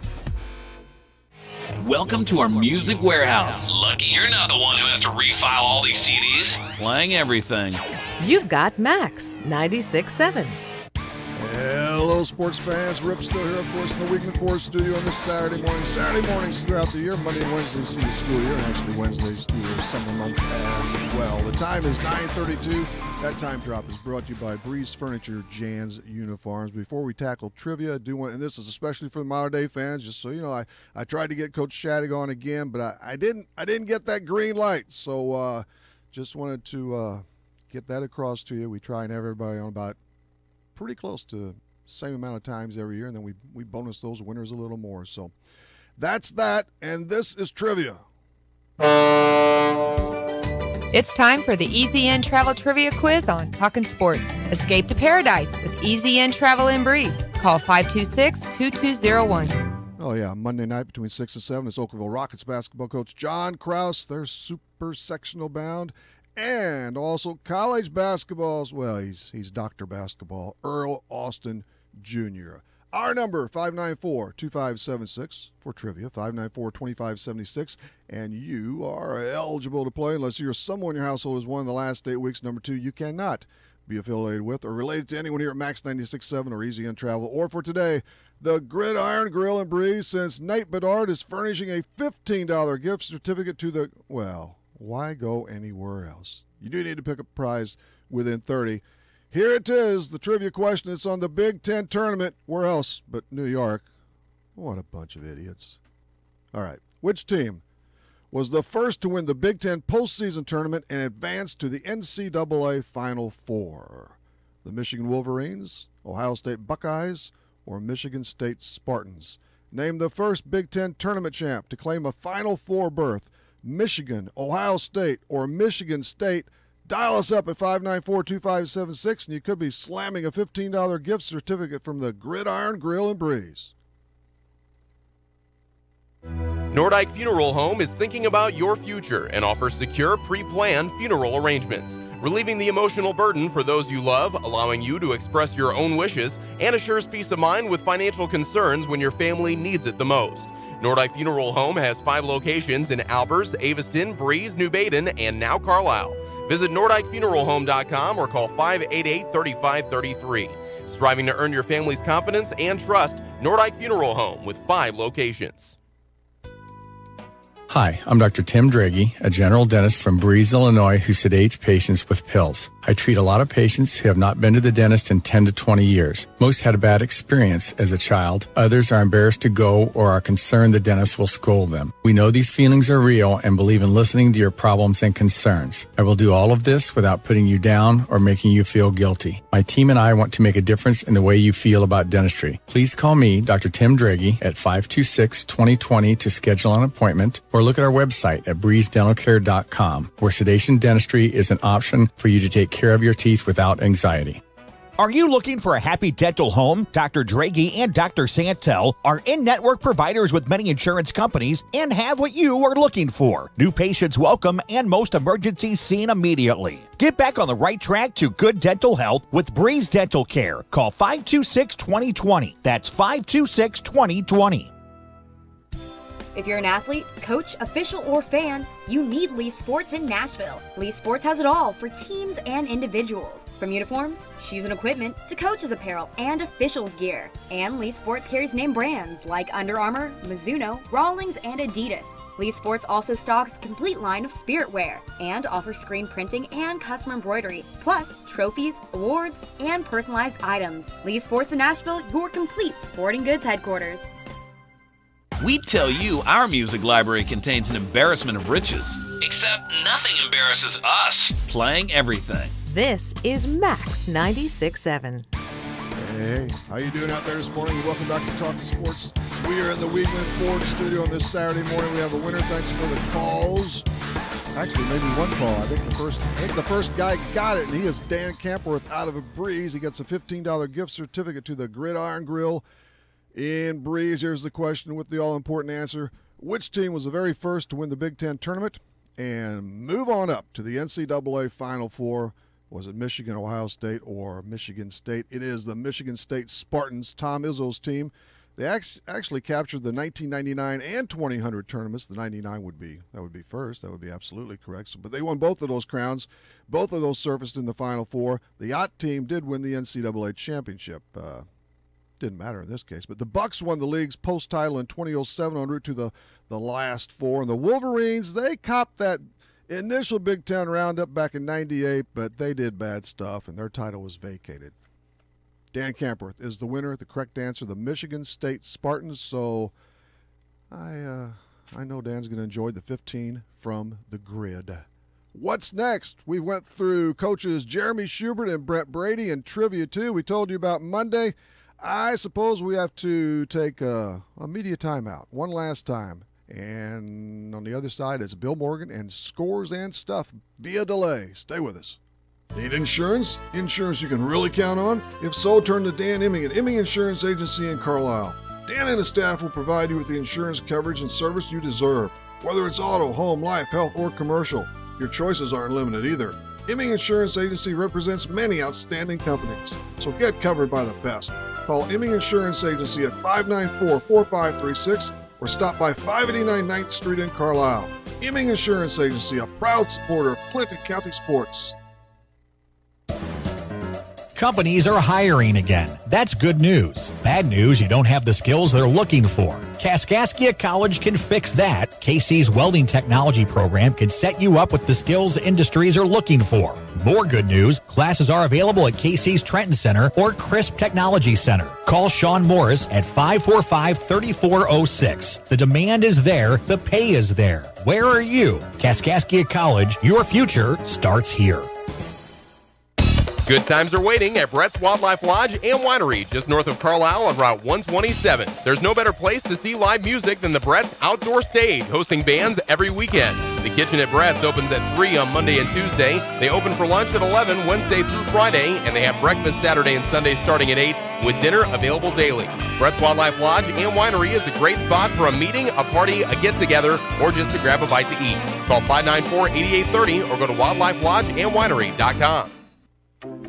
Welcome to our music warehouse. Lucky you're not the one who has to refile all these CDs. Playing everything. You've got Max 96.7. Hello, sports fans. Rip still here, of course, in the Weekly Forward studio on this Saturday morning. Saturday mornings throughout the year, Monday and Wednesdays through the school year, and actually Wednesdays through the summer months as well. The time is 9:32. That time drop is brought to you by Breeze Furniture, Jan's Uniforms. Before we tackle trivia, I do want, and this is especially for the modern day fans, just so you know, I tried to get Coach Shattuck on again, but I didn't get that green light. So just wanted to get that across to you. We try and have everybody on about pretty close to same amount of times every year, and then we bonus those winners a little more. So that's that, and this is trivia. It's time for the Easy In Travel Trivia Quiz on Talkin' Sports. Escape to paradise with Easy In Travel in Breeze. Call 526-2201. Oh, yeah, Monday night between 6 and 7 is Oakville Rockets basketball coach John Krause. They're super sectional bound. And also college basketballs, well, he's Dr. Basketball, Earl Austin Jr. Our number, 594-2576 for trivia, 594-2576. And you are eligible to play unless you're someone in your household who's won the last 8 weeks. Number 2, you cannot be affiliated with or related to anyone here at Max 96.7 or Easy On Travel. Or for today, the Gridiron Grill and Breeze, since Nate Bedard is furnishing a $15 gift certificate to the, well, why go anywhere else? You do need to pick up a prize within 30. Here it is, the trivia question. It's on the Big Ten tournament. Where else but New York? What a bunch of idiots. All right. Which team was the first to win the Big Ten postseason tournament and advance to the NCAA Final Four? The Michigan Wolverines, Ohio State Buckeyes, or Michigan State Spartans? Name the first Big Ten tournament champ to claim a Final Four berth. Michigan, Ohio State, or Michigan State. Dial us up at 594-2576, and you could be slamming a $15 gift certificate from the Gridiron Grill and Breeze. Nordyke Funeral Home is thinking about your future and offers secure, pre-planned funeral arrangements, relieving the emotional burden for those you love, allowing you to express your own wishes, and assures peace of mind with financial concerns when your family needs it the most. Nordyke Funeral Home has 5 locations in Albers, Aveston, Breeze, New Baden, and now Carlisle. Visit NordikeFuneralHome.com or call 588-3533. Striving to earn your family's confidence and trust, Nordyke Funeral Home with 5 locations. Hi, I'm Dr. Tim Draghi, a general dentist from Breeze, Illinois, who sedates patients with pills. I treat a lot of patients who have not been to the dentist in 10 to 20 years. Most had a bad experience as a child. Others are embarrassed to go or are concerned the dentist will scold them. We know these feelings are real and believe in listening to your problems and concerns. I will do all of this without putting you down or making you feel guilty. My team and I want to make a difference in the way you feel about dentistry. Please call me, Dr. Tim Draghi, at 526-2020 to schedule an appointment, or look at our website at breezedentalcare.com, where sedation dentistry is an option for you to take care of your teeth without anxiety. Are you looking for a happy dental home? Dr. Draghi and Dr. Santel are in-network providers with many insurance companies and have what you are looking for. New patients welcome and most emergencies seen immediately. Get back on the right track to good dental health with Breeze Dental Care. Call 526-2020. That's 526-2020. If you're an athlete, coach, official, or fan, you need Lee Sports in Nashville. Lee Sports has it all for teams and individuals. From uniforms, shoes and equipment, to coaches apparel and officials gear. And Lee Sports carries name brands like Under Armour, Mizuno, Rawlings, and Adidas. Lee Sports also stocks a complete line of spirit wear and offers screen printing and custom embroidery, plus trophies, awards, and personalized items. Lee Sports in Nashville, your complete sporting goods headquarters. We tell you our music library contains an embarrassment of riches. Except nothing embarrasses us. Playing everything. This is Max 96.7. Hey, how you doing out there this morning? Welcome back to Talkin Sports. We are in the Weedman Ford studio on this Saturday morning. We have a winner. Thanks for the calls. Actually, maybe one call. I think the first guy got it, and he is Dan Campworth out of a Breeze. He gets a $15 gift certificate to the Gridiron Grill in Breeze. Here's the question with the all-important answer. Which team was the very first to win the Big Ten tournament and move on up to the NCAA Final Four? Was it Michigan, Ohio State, or Michigan State? It is the Michigan State Spartans, Tom Izzo's team. They actually captured the 1999 and 2000 tournaments. The 99 would be first. That would be absolutely correct. But they won both of those crowns. Both of those surfaced in the Final Four. The Yacht team did win the NCAA championship. Didn't matter in this case. But the Bucks won the league's post title in 2007 en route to the last four. And the Wolverines, they copped that initial Big Ten roundup back in '98, but they did bad stuff, and their title was vacated. Dan Campworth is the winner. The correct answer, the Michigan State Spartans. So I know Dan's going to enjoy the 15 from the grid. What's next? We went through coaches Jeremy Schubert and Brent Brady and Trivia 2. We told you about Monday. I suppose we have to take a media timeout one last time. And on the other side, it's Bill Morgan and Scores and Stuff via delay. Stay with us. Need insurance? Insurance you can really count on? If so, turn to Dan Imming at Imming Insurance Agency in Carlisle. Dan and his staff will provide you with the insurance coverage and service you deserve. Whether it's auto, home, life, health, or commercial, your choices aren't limited either. Imming Insurance Agency represents many outstanding companies, so get covered by the best. Call Imming Insurance Agency at 594-4536 or stop by 589 9th Street in Carlisle. Imming Insurance Agency, a proud supporter of Clinton County sports. Companies are hiring again. That's good news. Bad news, you don't have the skills they're looking for. Kaskaskia College can fix that. KC's welding technology program can set you up with the skills industries are looking for. More good news, classes are available at KC's Trenton Center or Crisp Technology Center. Call Sean Morris at 545-3406. The demand is there, the pay is there. Where are you? Kaskaskia College, your future starts here. Good times are waiting at Brett's Wildlife Lodge and Winery, just north of Carlisle on Route 127. There's no better place to see live music than the Brett's Outdoor Stage, hosting bands every weekend. The kitchen at Brett's opens at 3 on Monday and Tuesday. They open for lunch at 11 Wednesday through Friday, and they have breakfast Saturday and Sunday starting at 8, with dinner available daily. Brett's Wildlife Lodge and Winery is a great spot for a meeting, a party, a get-together, or just to grab a bite to eat. Call 594-8830 or go to wildlifelodgeandwinery.com.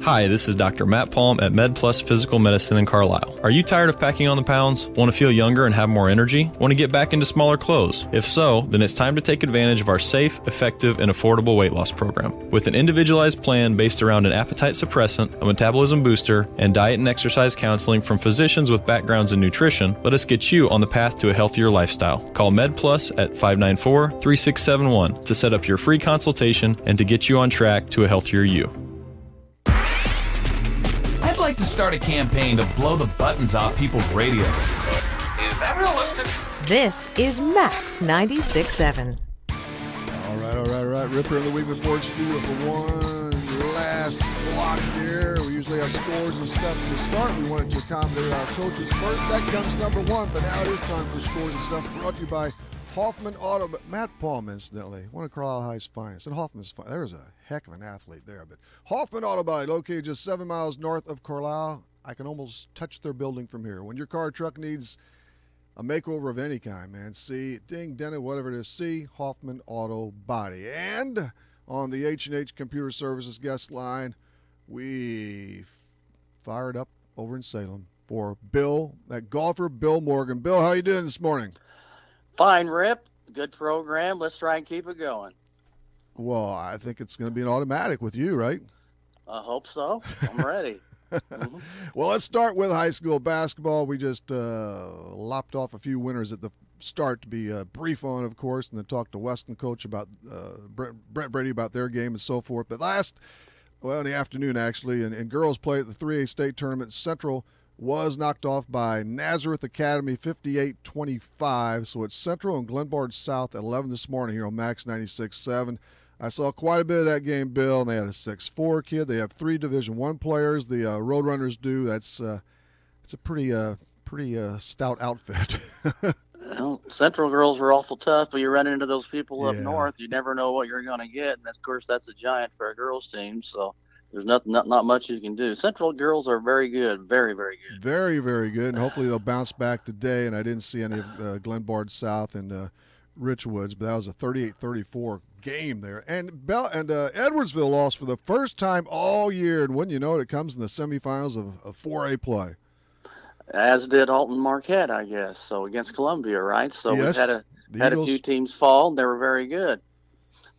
Hi, this is Dr. Matt Palm at MedPlus Physical Medicine in Carlisle. Are you tired of packing on the pounds? Want to feel younger and have more energy? Want to get back into smaller clothes? If so, then it's time to take advantage of our safe, effective, and affordable weight loss program. With an individualized plan based around an appetite suppressant, a metabolism booster, and diet and exercise counseling from physicians with backgrounds in nutrition, let us get you on the path to a healthier lifestyle. Call MedPlus at 594-3671 to set up your free consultation and to get you on track to a healthier you. I'd like to start a campaign to blow the buttons off people's radios. Is that realistic? This is Max 96.7. All right. Ripper in the Weekman Ford studio for one last block here. We usually have scores and stuff to start. We wanted to accommodate our coaches first. That comes number one, but now it is time for scores and stuff brought to you by Hoffman Auto. But Matt Palm, incidentally, one of Carlisle High's finest. And Hoffman's fine. There's a heck of an athlete there. But Hoffman Auto Body, located just 7 miles north of Carlisle. I can almost touch their building from here. When your car or truck needs a makeover of any kind, man, see Ding, Denton, whatever it is, see Hoffman Auto Body. And on the H&H Computer Services guest line, we fired up over in Salem for Bill, that golfer, Bill Morgan. Bill, how you doing this morning? Fine, Rip. Good program. Let's try and keep it going. Well, I think it's going to be an automatic with you, right? I hope so. I'm ready. Mm-hmm. Well, let's start with high school basketball. We just lopped off a few winners at the start to be brief on, of course, and then talk to Weston coach about Brent Brady about their game and so forth. But in the afternoon, actually, and girls play at the 3A state tournament. Central was knocked off by Nazareth Academy 58-25. So it's Central and Glenbard South at 11 this morning here on Max 96.7. I saw quite a bit of that game, Bill, and they had a 6'4" kid. They have 3 Division I players. The Roadrunners do. It's a pretty stout outfit. Well, Central girls are awful tough, but you run into those people up north, you never know what you're going to get. And of course, that's a giant for a girls team. So there's not much you can do. Central girls are very good, very, very good. Very, very good, and hopefully they'll bounce back today. And I didn't see any of Glenbard South and Richwoods, but that was a 38-34 game there. And Edwardsville lost for the first time all year, and wouldn't you know it comes in the semifinals of 4A play. As did Alton Marquette, I guess. So against Columbia, right? So yes, we've had a few teams fall, and they were very good.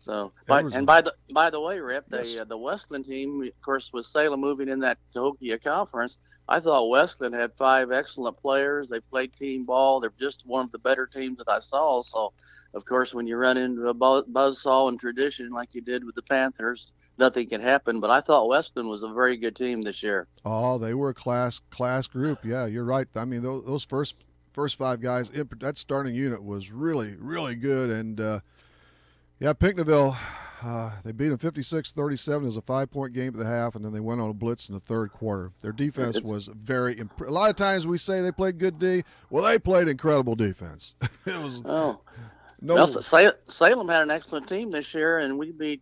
So, by the way, Rip, yes. the Westland team, of course, with Salem moving in that Cahokia Conference, I thought Westland had 5 excellent players. They played team ball. They're just one of the better teams that I saw. So, of course, when you run into a buzzsaw and tradition like you did with the Panthers, nothing can happen. But I thought Westland was a very good team this year. Oh, they were a class group. Yeah, you're right. I mean, those first 5 guys, that starting unit was really, really good. And, Pinckneyville, they beat them 56-37. It was a 5-point game at the half, and then they went on a blitz in the third quarter. Their defense was very a lot of times we say they played good D. Well, they played incredible defense. It was Salem had an excellent team this year, and we beat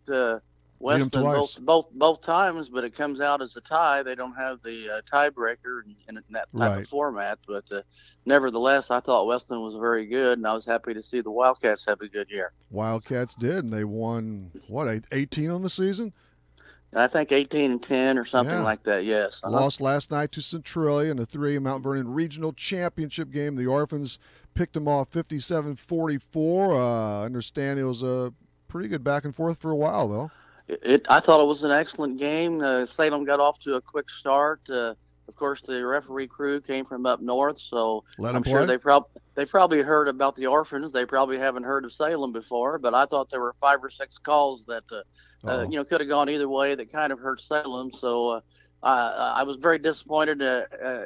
Westland both times, but it comes out as a tie. They don't have the tiebreaker in that type of format, but nevertheless, I thought Westland was very good, and I was happy to see the Wildcats have a good year. Wildcats did, and they won 18 on the season. I think 18-10 or something like that. Yes. Lost last night to Centralia in the 3A Mount Vernon Regional Championship game. The Orphans picked them off 57-44. I understand it was a pretty good back and forth for a while, though. I thought it was an excellent game. Salem got off to a quick start. Of course, the referee crew came from up north, so I'm sure they probably heard about the Orphans. They probably haven't heard of Salem before, but I thought there were 5 or 6 calls that could have gone either way that kind of hurt Salem. So I was very disappointed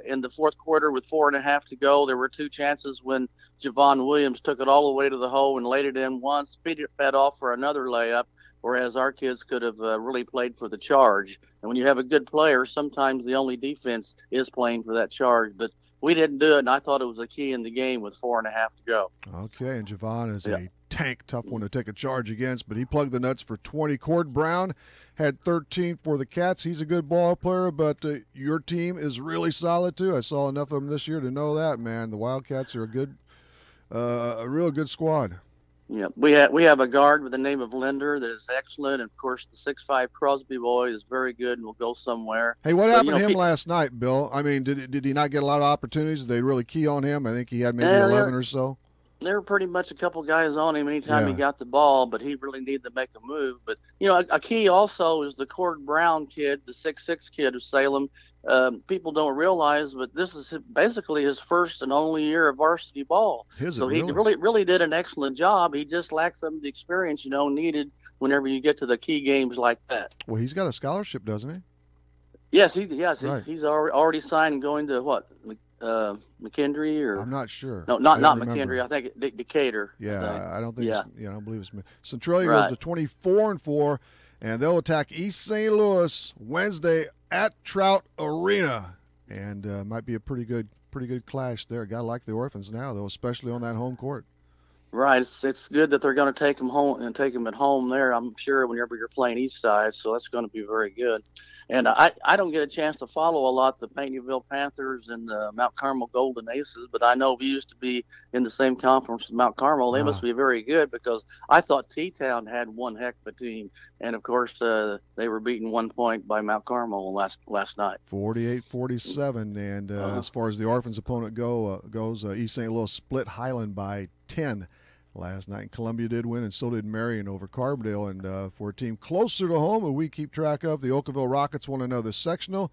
in the fourth quarter with 4.5 to go. There were 2 chances when Javon Williams took it all the way to the hole and laid it in once, fed off for another layup, whereas our kids could have really played for the charge. And when you have a good player, sometimes the only defense is playing for that charge. But we didn't do it, and I thought it was a key in the game with 4.5 to go. Okay, and Javon is a tank, tough one to take a charge against, but he plugged the nuts for 20. Cord Brown had 13 for the Cats. He's a good ball player, but your team is really solid too. I saw enough of them this year to know that, man. The Wildcats are a real good squad. Yeah, we have a guard with the name of Linder that is excellent, and of course the 6'5" Crosby boy is very good and will go somewhere. Hey, what happened to him last night, Bill? I mean, did he not get a lot of opportunities? Did they really key on him? I think he had maybe 11 or so. There were pretty much a couple guys on him anytime he got the ball, but he really needed to make a move. But, a key also is the Cord Brown kid, the 6'6" kid of Salem. People don't realize, but this is basically his first and only year of varsity ball. He really did an excellent job. He just lacks some of the experience, needed whenever you get to the key games like that. Well, he's got a scholarship, doesn't he? Yes, right. He's already signed and going to what? McKendree or I'm not sure. No, not McKendree. I think Decatur. Yeah, I don't think. Yeah, I don't believe it's Centralia goes to 24-4, and they'll attack East St. Louis Wednesday at Trout Arena, and might be a pretty good clash there. Gotta like the Orphans now, though, especially on that home court. Right. It's good that they're going to take them home and take them at home there. I'm sure whenever you're playing East Side, so that's going to be very good. And I don't get a chance to follow a lot the Painterville Panthers and the Mount Carmel Golden Aces, but I know we used to be in the same conference with Mount Carmel. They must be very good because I thought T-Town had one heck of a team, and of course they were beaten 1 point by Mount Carmel last night. 48-47, and as far as the Orphans opponent goes, East St. Louis split Highland by 10. Last night, Columbia did win, and so did Marion over Carbondale. And for a team closer to home, and we keep track of, the Oakville Rockets won another sectional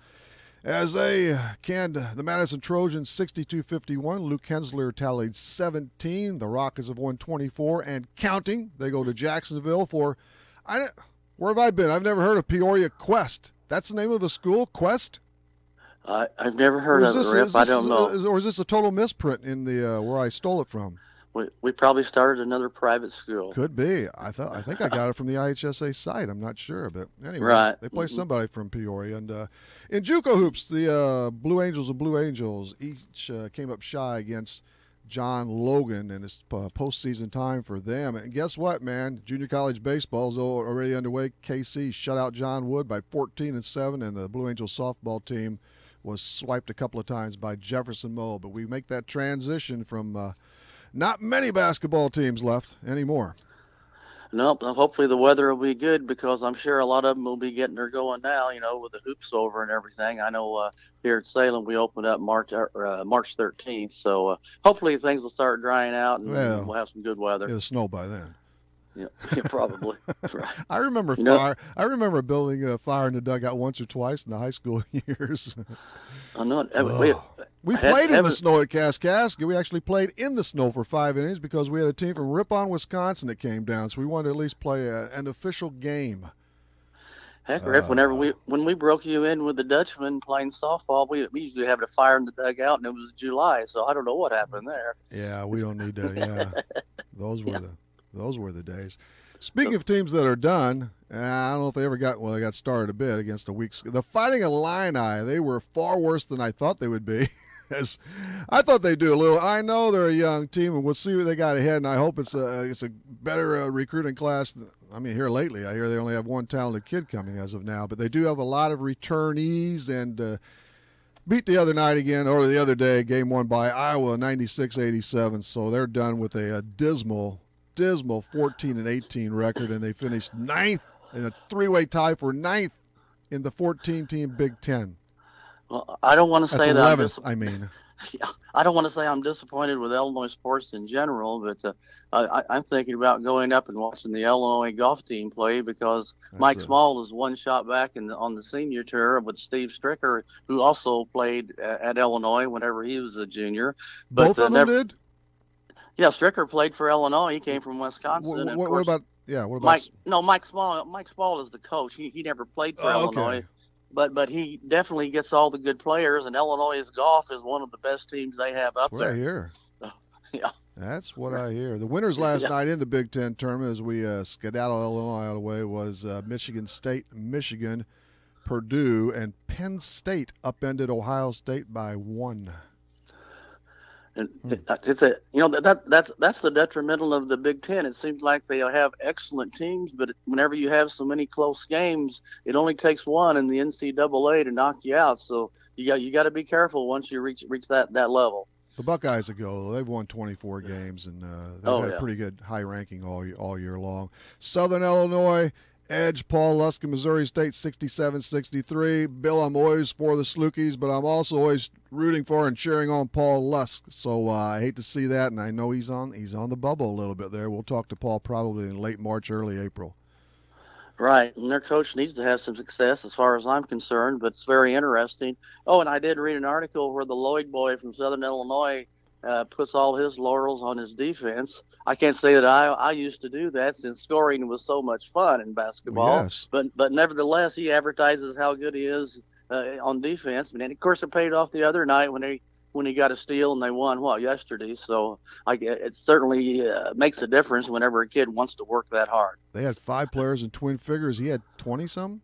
as they canned the Madison Trojans 62-51. Luke Hensler tallied 17. The Rockets have won 24 and counting. They go to Jacksonville for where have I been? I've never heard of Peoria Quest. That's the name of the school, Quest? I've never heard of it, Rip. I don't know. Or is this a total misprint in the where I stole it from? We probably started another private school. Could be. I think I got it from the IHSA site. I'm not sure, but anyway, right. They play somebody from Peoria. And in JUCO hoops, the Blue Angels and Blue Angels each came up shy against John Logan, and it's postseason time for them. And guess what, man? Junior college baseball is already underway. KC shut out John Wood by 14-7, and the Blue Angels softball team was swiped a couple of times by Jefferson Moe. But we make that transition from not many basketball teams left anymore. Nope. Hopefully the weather will be good because I'm sure a lot of them will be getting her going now, with the hoops over and everything. I know here at Salem we opened up March 13th, so hopefully things will start drying out and we'll have some good weather. It'll snow by then. Yeah, probably. Right. I remember fire. I remember building a fire in the dugout once or twice in the high school years. I know. We played in the snow at Kaskaskia. We actually played in the snow for 5 innings because we had a team from Ripon, Wisconsin that came down, so we wanted to at least play an official game. Heck, Rip, when we broke you in with the Dutchman playing softball, we usually have a fire in the dugout, and it was July, so I don't know what happened there. Yeah, we don't need to. Yeah, those were the days. Speaking of teams that are done, I don't know if they ever they got started a bit against the weak. The Fighting Illini, they were far worse than I thought they would be. As I thought they'd do a little. I know they're a young team, and we'll see what they got ahead, and I hope it's a better recruiting class. Here lately, I hear they only have one talented kid coming as of now, but they do have a lot of returnees, and beat the other night again, or the other day, game won by Iowa 96-87, so they're done with a dismal 14-18 record, and they finished 9th in a three-way tie for 9th in the 14-team Big Ten. Well, I don't want to say 11th, I mean. I don't want to say I'm disappointed with Illinois sports in general, but I'm thinking about going up and watching the Illinois golf team play because Mike Small is one shot back on the senior tour with Steve Stricker, who also played at Illinois whenever he was a junior. But, both of them did? Yeah, Stricker played for Illinois. He came from Wisconsin. What about Mike Small? Mike Small is the coach. He never played for Illinois. Okay. But he definitely gets all the good players, and Illinois' golf is one of the best teams they have up there. That's what I hear. Yeah. That's what I hear. The winners last night in the Big Ten tournament, as we skedaddle Illinois out of the way, was Michigan State, Michigan, Purdue, and Penn State upended Ohio State by 1. And it's that's the detrimental of the Big Ten. It seems like they have excellent teams, but whenever you have so many close games, it only takes one in the NCAA to knock you out. So you got to be careful once you reach that level. The Buckeyes they've won 24 games, and they've had a pretty good high ranking all year long. Southern Illinois edge Paul Lusk in Missouri State 67-63. Bill, I'm always for the Slukies, but I'm also always rooting for and cheering on Paul Lusk. So I hate to see that, and I know he's on the bubble a little bit there. We'll talk to Paul probably in late March, early April. Right, and their coach needs to have some success as far as I'm concerned, but it's very interesting. Oh, and I did read an article where the Lloyd boy from Southern Illinois puts all his laurels on his defense. I can't say that I used to do that since scoring was so much fun in basketball. Yes. But nevertheless, he advertises how good he is on defense. And of course, it paid off the other night when he got a steal and they won yesterday. So it certainly makes a difference whenever a kid wants to work that hard. They had 5 players in twin figures. He had 20-some.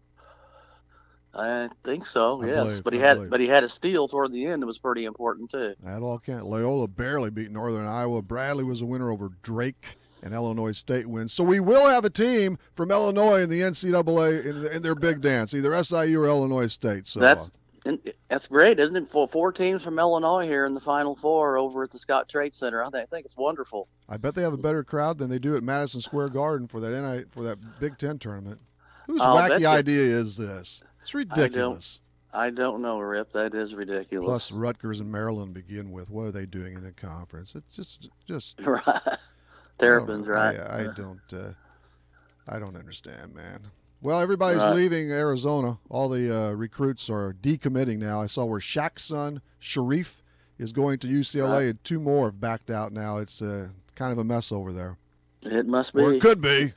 I think so. I Yes, believe. but he had a steal toward the end that was pretty important too. That all can't. Loyola barely beat Northern Iowa. Bradley was a winner over Drake, and Illinois State wins. So we will have a team from Illinois in the NCAA in their big dance, either SIU or Illinois State. So that's great, isn't it? Four teams from Illinois here in the Final Four over at the Scott Trade Center. I think it's wonderful. I bet they have a better crowd than they do at Madison Square Garden for that Big Ten tournament. Whose wacky idea is this? It's ridiculous. I don't know, Rip. That is ridiculous. Plus, Rutgers and Maryland begin with. What are they doing in a conference? It's just right. Terrapins, right? I don't understand, man. Well, everybody's leaving Arizona. All the recruits are decommitting now. I saw where Shaq's son, Sharif, is going to UCLA, and 2 more have backed out now. It's kind of a mess over there. It must be. Or it could be.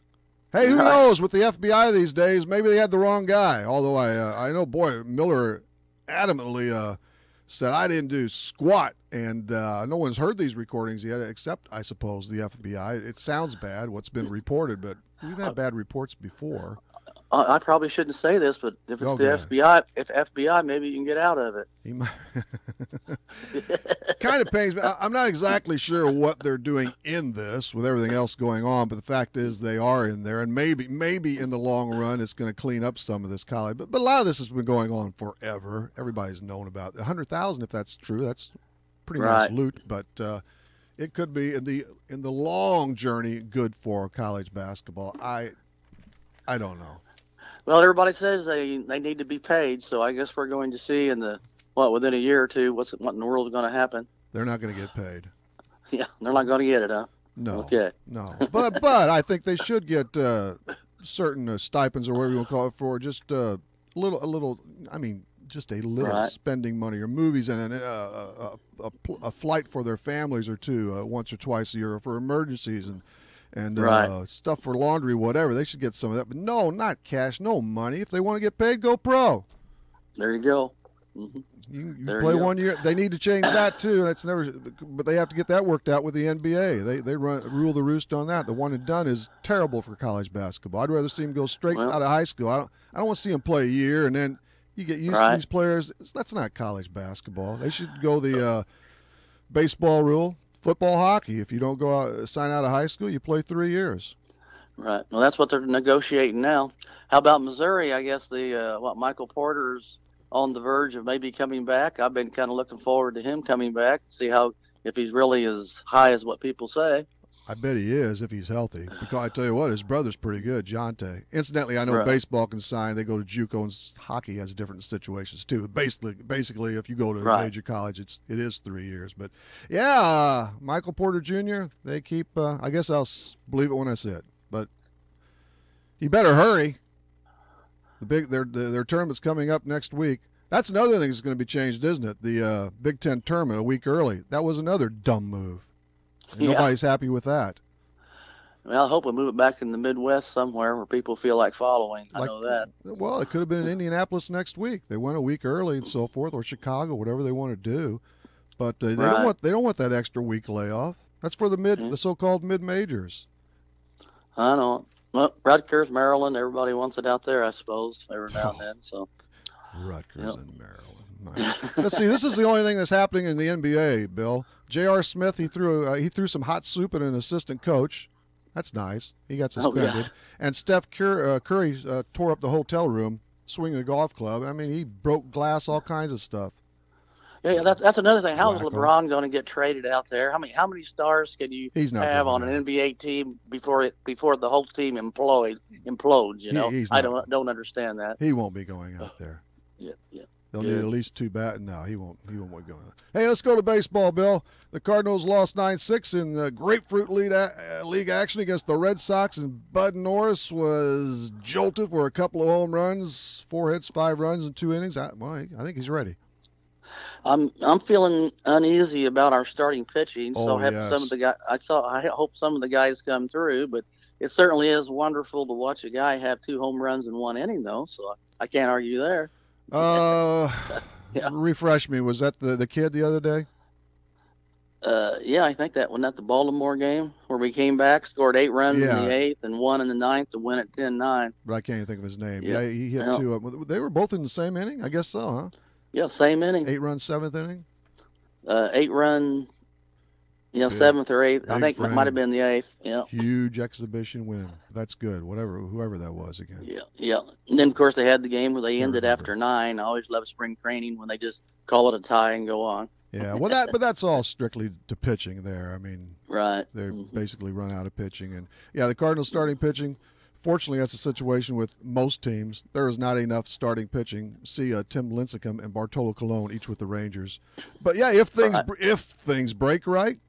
Hey, who knows? With the FBI these days, maybe they had the wrong guy. Although I know, boy, Miller adamantly said I didn't do squat, and no one's heard these recordings yet, except, I suppose, the FBI. It sounds bad, what's been reported, but we've had bad reports before. I probably shouldn't say this, but if it's FBI, maybe you can get out of it. Kind of pains me. I'm not exactly sure what they're doing in this with everything else going on, but the fact is they are in there, and maybe in the long run it's going to clean up some of this college. But a lot of this has been going on forever. Everybody's known about it. 100,000, if that's true, that's pretty nice loot. But it could be in the long journey good for college basketball. I don't know. Well, everybody says they need to be paid, so I guess we're going to see within a year or two what in the world is going to happen. They're not going to get paid. Yeah, they're not going to get it, huh? No. Okay. No. But I think they should get certain stipends or whatever you want to call it for just a little. I mean, just a little spending money or movies and a flight for their families or two once or twice a year for emergencies and stuff for laundry, whatever. They should get some of that. But no, not cash, no money. If they want to get paid, go pro. There you go. Mm-hmm. You play 1 year. They need to change that too. But they have to get that worked out with the NBA. They rule the roost on that. The one and done is terrible for college basketball. I'd rather see them go straight out of high school. I don't want to see them play a year and then you get used to these players. That's not college basketball. They should go the baseball rule. Football, hockey. If you don't go out, sign out of high school, you play 3 years. Right. Well, that's what they're negotiating now. How about Missouri? I guess Michael Porter's on the verge of maybe coming back. I've been kind of looking forward to him coming back. See if he's really as high as what people say. I bet he is if he's healthy. Because I tell you what, his brother's pretty good, Jonte. Incidentally, I know baseball can sign. They go to JUCO, and hockey has different situations too. Basically, if you go to a major college, it is 3 years. But yeah, Michael Porter Jr. They keep. I guess I'll believe it when I see it. But he better hurry. Their tournament's coming up next week. That's another thing that's going to be changed, isn't it? The Big Ten tournament a week early. That was another dumb move. And nobody's happy with that. Well, I hope we move it back in the Midwest somewhere where people feel like following. I know that. Well, it could have been in Indianapolis next week. They went a week early and so forth, or Chicago, whatever they want to do. But they don't want that extra week layoff. That's for the so-called mid majors. I know. Well, Rutgers, Maryland, everybody wants it out there, I suppose, every now and then. So Rutgers and Maryland. Let's see. This is the only thing that's happening in the NBA, Bill. J.R. Smith, he threw some hot soup at an assistant coach. That's nice. He got suspended. Oh, yeah. And Steph Curry tore up the hotel room swinging a golf club. I mean, he broke glass, all kinds of stuff. Yeah, that's another thing. How is LeBron going to get traded out there? How many stars can you have on an NBA team before the whole team implodes? You know, I don't understand that. He won't be going out there. Yeah. They'll need at least 2 bats. No, he won't be going out. Hey, let's go to baseball, Bill. The Cardinals lost 9-6 in the Grapefruit League action against the Red Sox, and Bud Norris was jolted for a couple of home runs, 4 hits, 5 runs in 2 innings. I think he's ready. I'm feeling uneasy about our starting pitching. I hope some of the guys come through, but it certainly is wonderful to watch a guy have 2 home runs in 1 inning, though. So I can't argue there. Refresh me. Was that the kid the other day? Yeah, I think that wasn't that the Baltimore game where we came back, scored 8 runs in the 8th and 1 in the 9th to win at 10-9. But I can't even think of his name. Yeah. Yeah, he hit 2. They were both in the same inning? I guess so, huh? Yeah, same inning. 8-run, 7th inning? 8-run, 7th or 8th. I think it might have been the 8th. Yeah. Huge exhibition win. That's good. Whoever that was again. Yeah. And then, of course, they had the game where they ended after 9. I always love spring training when they just call it a tie and go on. Yeah, well, but that's all strictly to pitching there. I mean, right. They basically run out of pitching. And, the Cardinals starting pitching, fortunately, that's a situation with most teams. There is not enough starting pitching. See Tim Lincecum and Bartolo Colon, each with the Rangers. But, if things break right,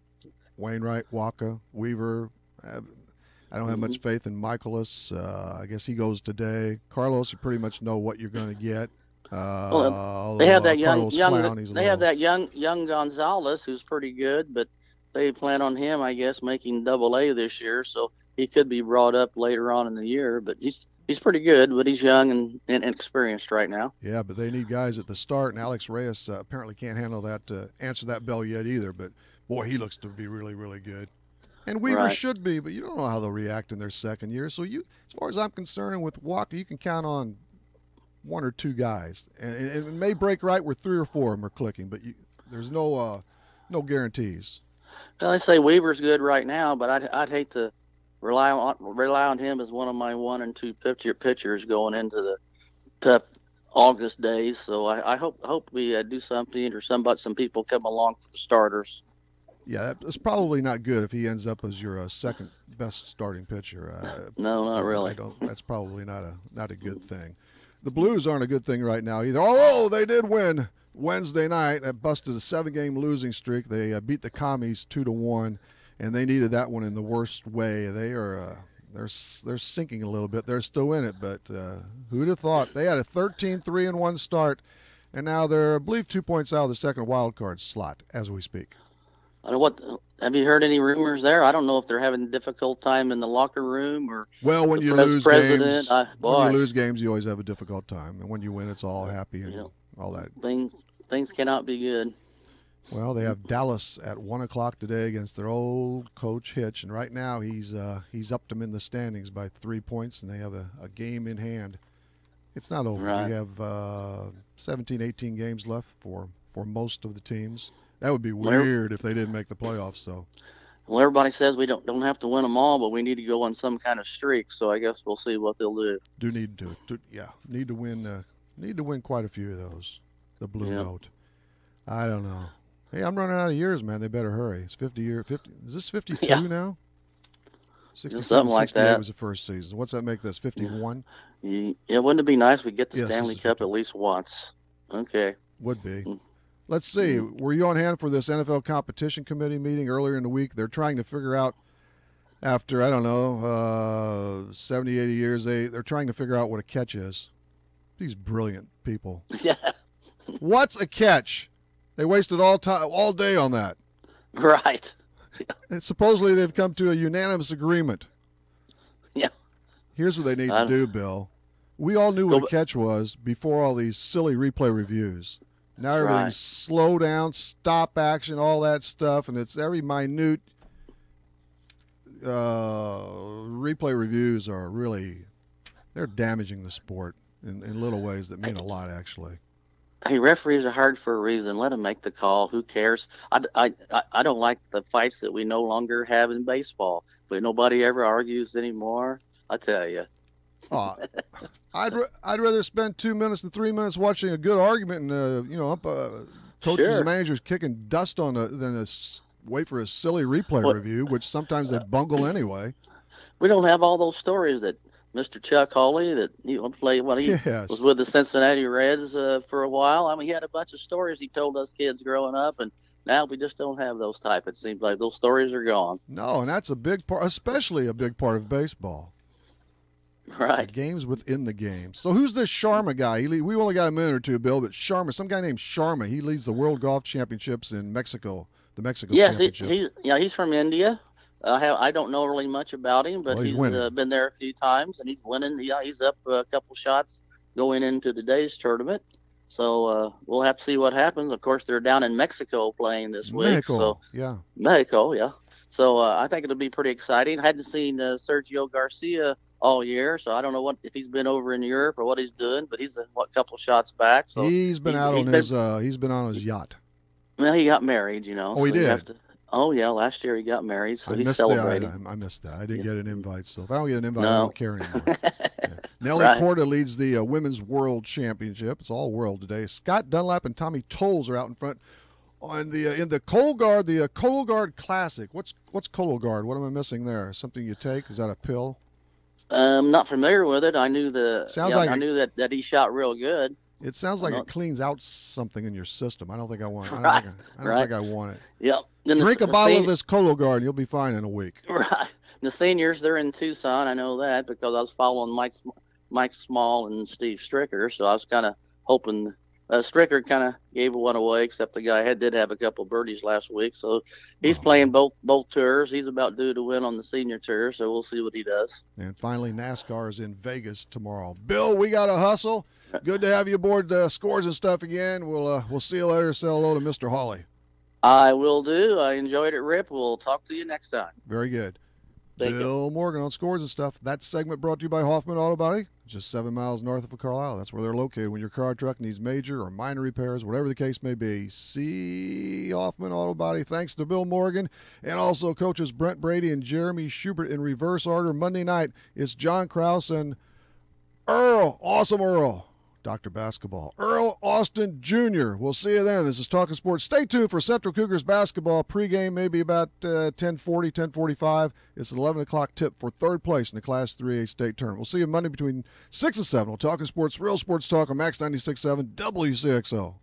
Wainwright, Wcxo, Weaver, I don't have much faith in Michaelis. I guess he goes today. Carlos, you pretty much know what you're going to get. They have that young Gonzalez who's pretty good, but they plan on him, I guess, making Double-A this year, so he could be brought up later on in the year. But he's pretty good, but he's young and inexperienced right now. Yeah, but they need guys at the start, and Alex Reyes apparently can't handle that, answer that bell yet either. But boy, he looks to be really, really good. And Weaver should be, but you don't know how they'll react in their second year. So as far as I'm concerned, with Wcxo, you can count on 1 or 2 guys, and it may break right where 3 or 4 of them are clicking, but there's no guarantees. Well, I say Weaver's good right now, but I'd hate to rely on him as one of my 1 and 2 pitchers going into the tough August days. So I hope we do something, or some people come along for the starters. Yeah, that's probably not good if he ends up as your second best starting pitcher. No, not really. That's probably not a good thing. The Blues aren't a good thing right now either. Although they did win Wednesday night, that busted a 7-game losing streak. They beat the Commies 2-1, and they needed that one in the worst way. They are they're sinking a little bit. They're still in it, but who'd have thought? They had a 13-3-1 start, and now they're, I believe, 2 points out of the second wild card slot as we speak. Have you heard any rumors there? I don't know if they're having a difficult time in the locker room or. Well, when you lose games, you always have a difficult time, and when you win, it's all happy and all that. Things cannot be good. Well, they have Dallas at 1:00 today against their old coach Hitch, and right now he's upped them in the standings by 3 points, and they have a game in hand. It's not over. Right. We have 17, 18 games left for most of the teams. That would be weird if they didn't make the playoffs. So, well, everybody says we don't have to win them all, but we need to go on some kind of streak. So I guess we'll see what they'll do. Need to win. Need to win quite a few of those. The Blue Note. I don't know. Hey, I'm running out of years, man. They better hurry. It's 50 year. 50. Is this 52 now? 67, something like that. Was the first season. What's that make this? 51. Yeah, wouldn't it be nice if we get the Stanley Cup at least once? Okay. Would be. Let's see. Were you on hand for this NFL competition committee meeting earlier in the week? They're trying to figure out, after, 70, 80 years, they're trying to figure out what a catch is. These brilliant people. Yeah. What's a catch? They wasted all day on that. Right. And supposedly they've come to a unanimous agreement. Yeah. Here's what they need to do, Bill. We all knew what a catch was before all these silly replay reviews. Now everything's slow down, stop action, all that stuff, and it's every minute. Replay reviews are they're damaging the sport in little ways that mean a lot, actually. Hey, referees are hard for a reason. Let them make the call. Who cares? I don't like the fights that we no longer have in baseball, but nobody ever argues anymore. I tell you. I'd rather spend 2 minutes and 3 minutes watching a good argument and coaches and managers kicking dust than wait for a silly replay review, which sometimes they bungle anyway. We don't have all those stories that Mr. Chuck Hawley that he was with the Cincinnati Reds for a while. I mean, he had a bunch of stories he told us kids growing up, and now we just don't have those type. It seems like those stories are gone. No, and that's a big part, especially a big part of baseball. Right. The games within the game. So who's this Sharma guy? We only got a minute or two, Bill, but Sharma, some guy named Sharma, he leads the World Golf Championships in Mexico, the Mexico Championship. He's from India. I don't know really much about him, but he's been there a few times, and he's winning. Yeah, he's up a couple shots going into today's tournament. So we'll have to see what happens. Of course, they're down in Mexico playing this week. Mexico, yeah. So I think it'll be pretty exciting. I hadn't seen Sergio Garcia all year, so I don't know if he's been over in Europe or what he's doing, but he's a couple shots back. So he's been on his yacht. Well, he got married, Oh, so he did. Last year he got married, so he's celebrating. I missed that. I didn't get an invite, so if I don't get an invite, I don't care anymore. Nelly Corda leads the Women's World Championship. It's all world today. Scott Dunlap and Tommy Tolles are out in front on in the Cologuard, the Cologuard Classic. What's Cologuard? What am I missing there? Something you take? Is that a pill? I'm not familiar with it. I knew I knew that he shot real good. It sounds like it cleans out something in your system. I don't think I want it. I don't think I want it. Yep. Drink a bottle of this Cologuard and you'll be fine in a week. Right. The seniors, they're in Tucson. I know that because I was following Mike Small and Steve Stricker, so I was kind of hoping. Stricker kind of gave one away, except the guy did have a couple birdies last week, so he's playing both tours. He's about due to win on the senior tour, so we'll see what he does. And finally, NASCAR is in Vegas tomorrow. Bill, we got to hustle. Good to have you aboard Scores and Stuff again. We'll see you later. Say hello to Mr. Hawley. I will do. I enjoyed it, Rip. We'll talk to you next time. Very good. Thank Bill you. Morgan on Scores and Stuff. That segment brought to you by Hoffman Auto Body, just 7 miles north of Carlisle. That's where they're located when your car or truck needs major or minor repairs, whatever the case may be. See Hoffman Auto Body. Thanks to Bill Morgan and also coaches Brent Brady and Jeremy Schubert in reverse order. Monday night, it's John Krause and Awesome Earl. Dr. Basketball. Earl Austin Jr. We'll see you then. This is Talking Sports. Stay tuned for Central Cougars basketball pregame, maybe about 10:40, 10:45. It's an 11 o'clock tip for third place in the Class 3A state tournament. We'll see you Monday between 6 and 7. We'll Talking Sports, real sports talk on Max 96.7 WCXO.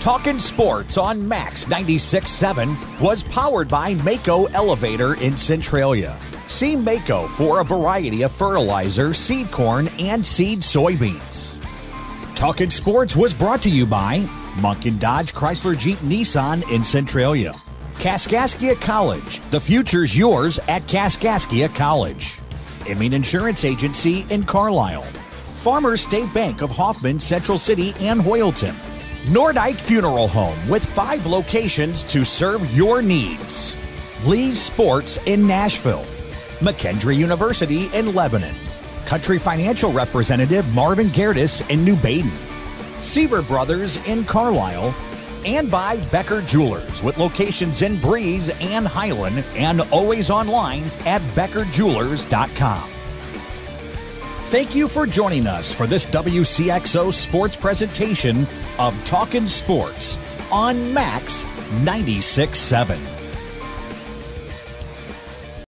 Talkin' Sports on Max 96.7 was powered by Mako Elevator in Centralia. See Mako for a variety of fertilizer, seed corn, and seed soybeans. Talkin' Sports was brought to you by Munkin Dodge Chrysler Jeep Nissan in Centralia. Kaskaskia College. The future's yours at Kaskaskia College. Emin Insurance Agency in Carlisle. Farmers State Bank of Hoffman, Central City, and Hoyleton. Nordyke Funeral Home with 5 locations to serve your needs. Lee's Sports in Nashville. McKendree University in Lebanon. Country Financial Representative Marvin Gerdes in New Baden. Seaver Brothers in Carlisle. And by Becker Jewelers with locations in Breeze and Highland and always online at beckerjewelers.com. Thank you for joining us for this WCXO sports presentation of Talkin' Sports on Max 96.7.